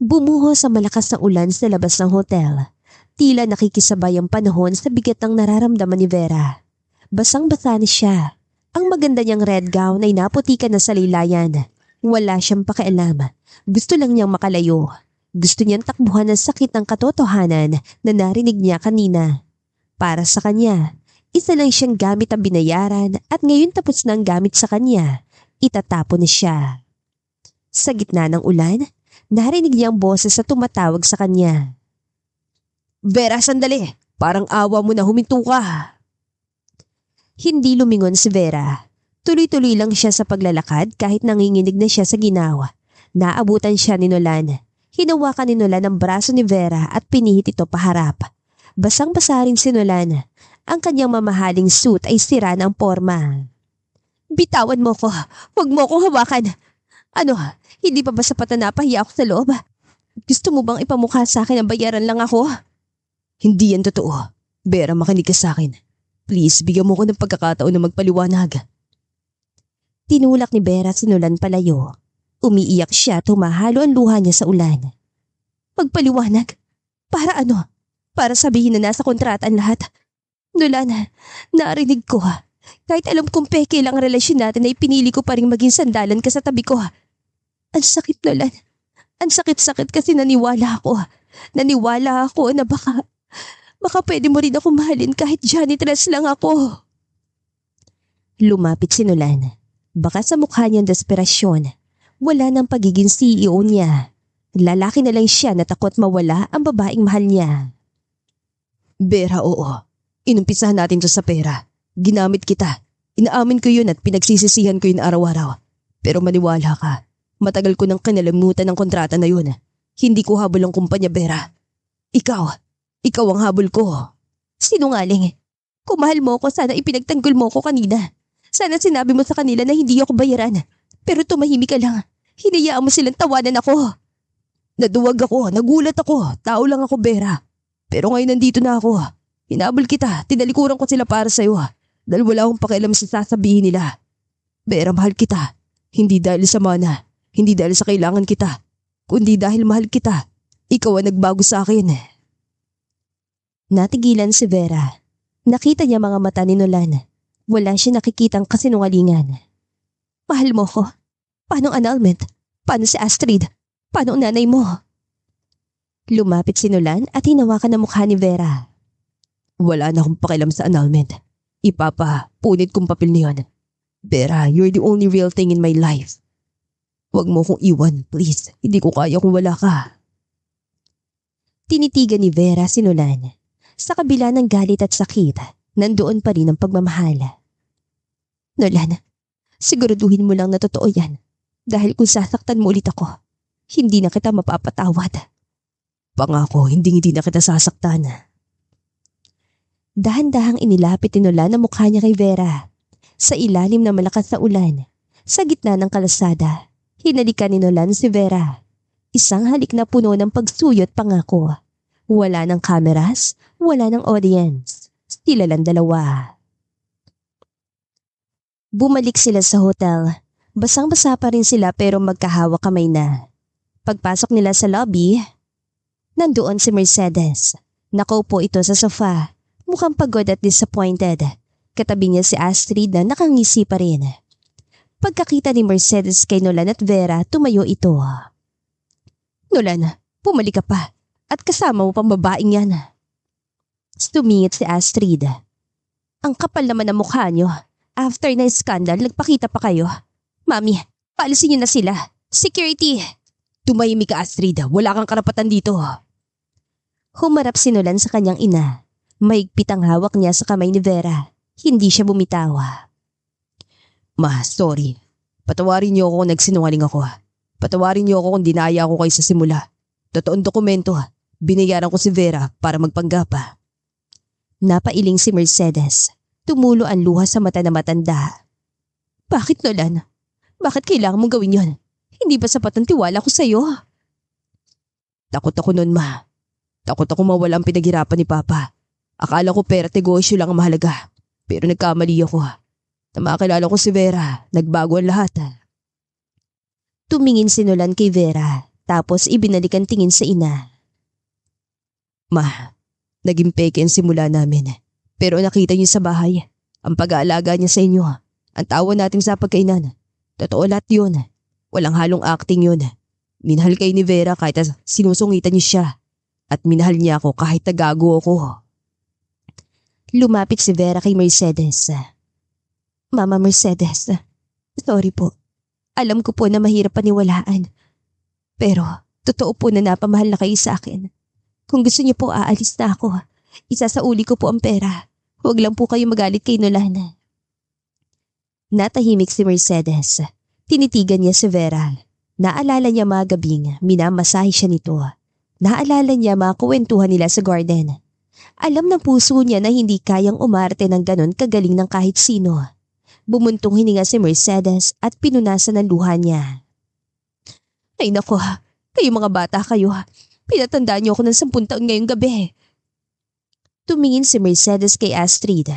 Bumuhos sa malakas na ulan sa labas ng hotel. Tila nakikisabay ang panahon sa bigat ng nararamdaman ni Vera. Basang-basa na siya. Ang maganda niyang red gown ay naputikan na sa laylayan. Wala siyang pakialam. Gusto lang niyang makalayo. Gusto niyang takbuhan ng sakit ng katotohanan na narinig niya kanina. Para sa kanya, isa lang siyang gamit ang binayaran at ngayon tapos na ang gamit sa kanya. Itatapon na siya. Sa gitna ng ulan, narinig niya ang boses na tumatawag sa kanya. Vera, sandali! Parang awa mo na huminto ka. Hindi lumingon si Vera. Tuloy-tuloy lang siya sa paglalakad kahit nanginginig na siya sa ginawa. Naabutan siya ni Nolan. Hinawakan ni Nolan ang braso ni Vera at pinihit ito paharap. Basang-basa rin si Nolan. Ang kanyang mamahaling suit ay sira ng porma. Bitawan mo ko. Huwag mo akong hawakan. Ano, hindi pa ba sapat na napahiya ako sa loob? Gusto mo bang ipamukha sa akin ang bayaran lang ako? Hindi yan totoo. Vera, makinig ka sa akin. Please, bigyan mo ko ng pagkakataon na magpaliwanag. Tinulak ni Vera si Nolan palayo. Umiiyak siya, tumahalo ang luha niya sa ulan. Magpaliwanag? Para ano? Para sabihin na nasa kontrata ang lahat? Nolan, narinig ko. Kahit alam kong peke lang ang relasyon natin ay pinili ko pa rin maging sandalan ka sa tabi ko. Ang sakit, Nolan. Ang sakit-sakit kasi naniwala ako. Naniwala ako na baka pwede mo rin ako mahalin kahit janitress lang ako. Lumapit si Nolan. Baka sa mukha niyang desperasyon. Wala nang pagiging CEO niya. Lalaki na lang siya na takot mawala ang babaeng mahal niya. Vera, oo. Inumpisahan natin to sa pera. Ginamit kita. Inaamin ko yun at pinagsisisihan ko yun araw-araw. Pero maniwala ka. Matagal ko nang kinalimutan ang kontrata na yun. Hindi ko habol ang kumpanya, Vera. Ikaw ang habol ko. Sinungaling. Kung mahal mo ko, sana ipinagtanggol mo ko kanina. Sana sinabi mo sa kanila na hindi ako bayaran. Pero tumahimik ka lang. Hinayaan mo silang tawanan ako. Naduwag ako, nagulat ako. Tao lang ako, Vera. Pero ngayon nandito na ako. Hinabol kita, tinalikuran ko sila para sa'yo. Dahil wala akong pakialam sa sasabihin nila. Vera, mahal kita. Hindi dahil sa mana. Hindi dahil sa kailangan kita. Kundi dahil mahal kita. Ikaw ang nagbago sa akin. Natigilan si Vera. Nakita niya mga mata ni Nolan. Wala siya nakikitang kasinungalingan. Mahal mo ko? Paano ang annulment? Paano si Astrid? Paano ang nanay mo? Lumapit si Nolan at hinawakan ang mukha ni Vera. Wala na akong pakialam sa annulment. Punit kong papel niyon. Vera, you're the only real thing in my life. Huwag mo kong iwan, please. Hindi ko kaya kung wala ka. Tinitigan ni Vera si Nolan. Sa kabila ng galit at sakit, nandoon pa rin ang pagmamahal. Nolan, siguraduhin mo lang na totoo yan. Dahil kung sasaktan mo ulit ako, hindi na kita mapapatawad. Pangako, hindi na kita sasaktan. Dahan-dahang inilapit ni Nolan ang mukha niya kay Vera. Sa ilalim ng malakas na ulan, sa gitna ng kalasada, hinalikan ni Nolan si Vera. Isang halik na puno ng pagsuyot pangako. Wala ng kameras, wala ng audience. Sila lang dalawa. Bumalik sila sa hotel. Basang-basa pa rin sila pero magkahawak kamay na. Pagpasok nila sa lobby, nandoon si Mercedes. Nakaupo ito sa sofa. Mukhang pagod at disappointed. Katabi niya si Astrid na nakangisi pa rin. Pagkakita ni Mercedes kay Nolan at Vera, tumayo ito. Nolan, pumalik ka pa. At kasama mo pang babaeng yan. Tumingit si Astrid. Ang kapal naman ng mukha niyo. After na skandal, nagpakita pa kayo. Mami, paalisin niyo na sila. Security! Tumahimik ka, Astrid. Wala kang karapatan dito. Humarap si Nolan sa kanyang ina. Mahigpit ang hawak niya sa kamay ni Vera. Hindi siya bumitawa. Ma, sorry. Patawarin niyo ako kung nagsinungaling ako. Patawarin niyo ako kung dinaya ako kayo sa simula. Totoong dokumento. Binayaran ko si Vera para magpanggapa. Napailing si Mercedes. Tumulo ang luha sa mata na matanda. Bakit, Nolan? Bakit kailangan mong gawin yon? Hindi ba sapat ang tiwala ko sa'yo? Takot ako nun, ma. Takot ako mawala ang pinaghirapan ni Papa. Akala ko pera at negosyo lang ang mahalaga. Pero nagkamali ako. Na makakilala ko si Vera, nagbago ang lahat. Tumingin si Nolan kay Vera, tapos ibinalik ang tingin sa ina. Ma, naging peke ang simula namin. Pero nakita niyo sa bahay, ang pag-aalaga niya sa inyo. Ang tawa natin sa pagkainan. Totoo lahat yun. Walang halong acting yun. Minahal kay ni Vera kahit sinusungitan niya siya. At minahal niya ako kahit tagago ako. Lumapit si Vera kay Mercedes. Mama Mercedes, sorry po. Alam ko po na mahirap paniwalaan. Pero totoo po na napamahal na kayo sa akin. Kung gusto niyo po aalis na ako, isasauli ko po ang pera. Huwag lang po kayo magalit kay Nolan. Natahimik si Mercedes. Tinitigan niya si Vera. Naalala niya mga gabing minamasahe siya nito. Naalala niya mga kwentuhan nila sa garden. Alam ng puso niya na hindi kayang umarte ng ganon kagaling ng kahit sino. Bumuntong hininga si Mercedes at pinunasan ng luha niya. Ay nako, kayo mga bata kayo. Pinatandaan niyo ako ng 10 taon ngayong gabi. Tumingin si Mercedes kay Astrid.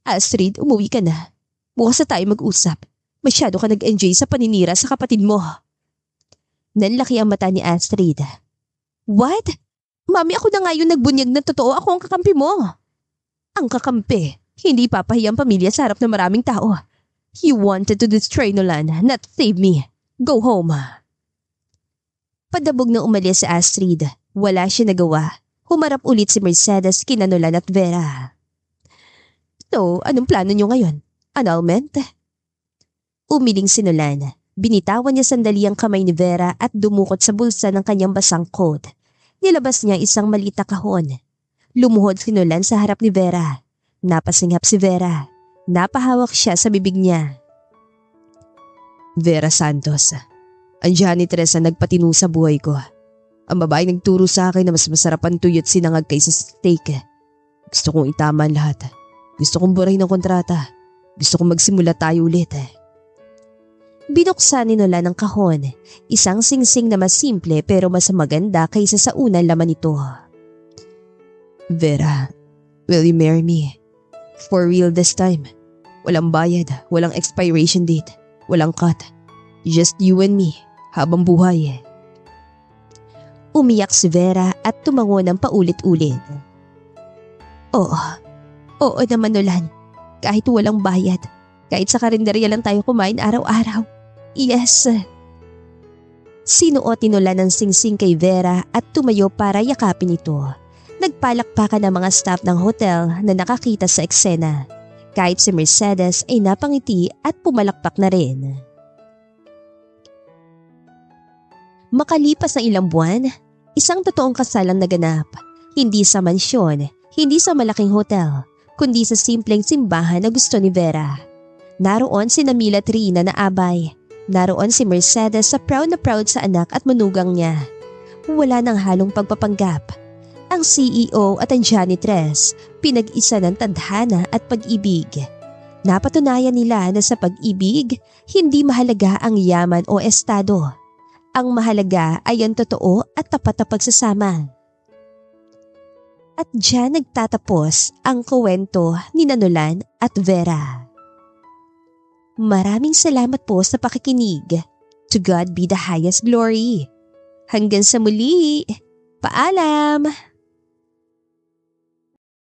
Astrid, umuwi ka na. Bukas na tayo mag-usap. Masyado ka nag-enjoy sa paninira sa kapatid mo. Nanlaki ang mata ni Astrid. What? Mami, ako na nga yung nagbunyag na totoo ako ang kakampi mo. Ang kakampi, hindi papahiya ang pamilya sa harap ng maraming tao. You wanted to destroy Nolan, not save me. Go home. Padabog na umalis si Astrid. Wala siya nagawa. Humarap ulit si Mercedes kina Nolan at Vera. So, anong plano niyo ngayon? Annulment? Umiling si Nolan. Binitawan niya sandali ang kamay ni Vera at dumukot sa bulsa ng kanyang basang coat. Nilabas niya isang maliit na kahon. Lumuhod si Nolan sa harap ni Vera. Napasinghap si Vera. Napahawak siya sa bibig niya. Vera Santos, ang janitress na nagpatino sa buhay ko. Ang babaeng nagturo sa akin na mas masarap ang tuyo at sinangag kaysa steak. Gusto kong itama ang lahat. Gusto kong burahin ang kontrata. Gusto kong magsimula tayo ulit. Binuksan ni Nolan ang kahon. Isang singsing na mas simple pero mas maganda kaysa sa unang laman nito. Vera, will you marry me? For real this time. Walang bayad, walang expiration date, walang cut. Just you and me, habang buhay. Umiyak si Vera at tumango ng paulit-ulit. Oo naman Nolan. Kahit walang bayad, kahit sa karinderya lang tayo kumain araw-araw. Yes. Sinuot ni Nolan ang singsing kay Vera at tumayo para yakapin ito. Nagpalakpakan ang mga staff ng hotel na nakakita sa eksena. Kahit si Mercedes ay napangiti at pumalakpak na rin. Makalipas ang ilang buwan, isang totoong kasal ang naganap. Hindi sa mansyon, hindi sa malaking hotel, kundi sa simpleng simbahan na gusto ni Vera. Naroon si Mila at Rina na abay. Naroon si Mercedes sa proud sa anak at manugang niya. Wala nang halong pagpapanggap. Ang CEO at ang janitress, pinag-isa ng tadhana at pag-ibig. Napatunayan nila na sa pag-ibig, hindi mahalaga ang yaman o estado. Ang mahalaga ay ang totoo at tapat na pagsasama. At diyan nagtatapos ang kwento ni Nolan at Vera. Maraming salamat po sa pakikinig. To God be the highest glory. Hanggang sa muli. Paalam!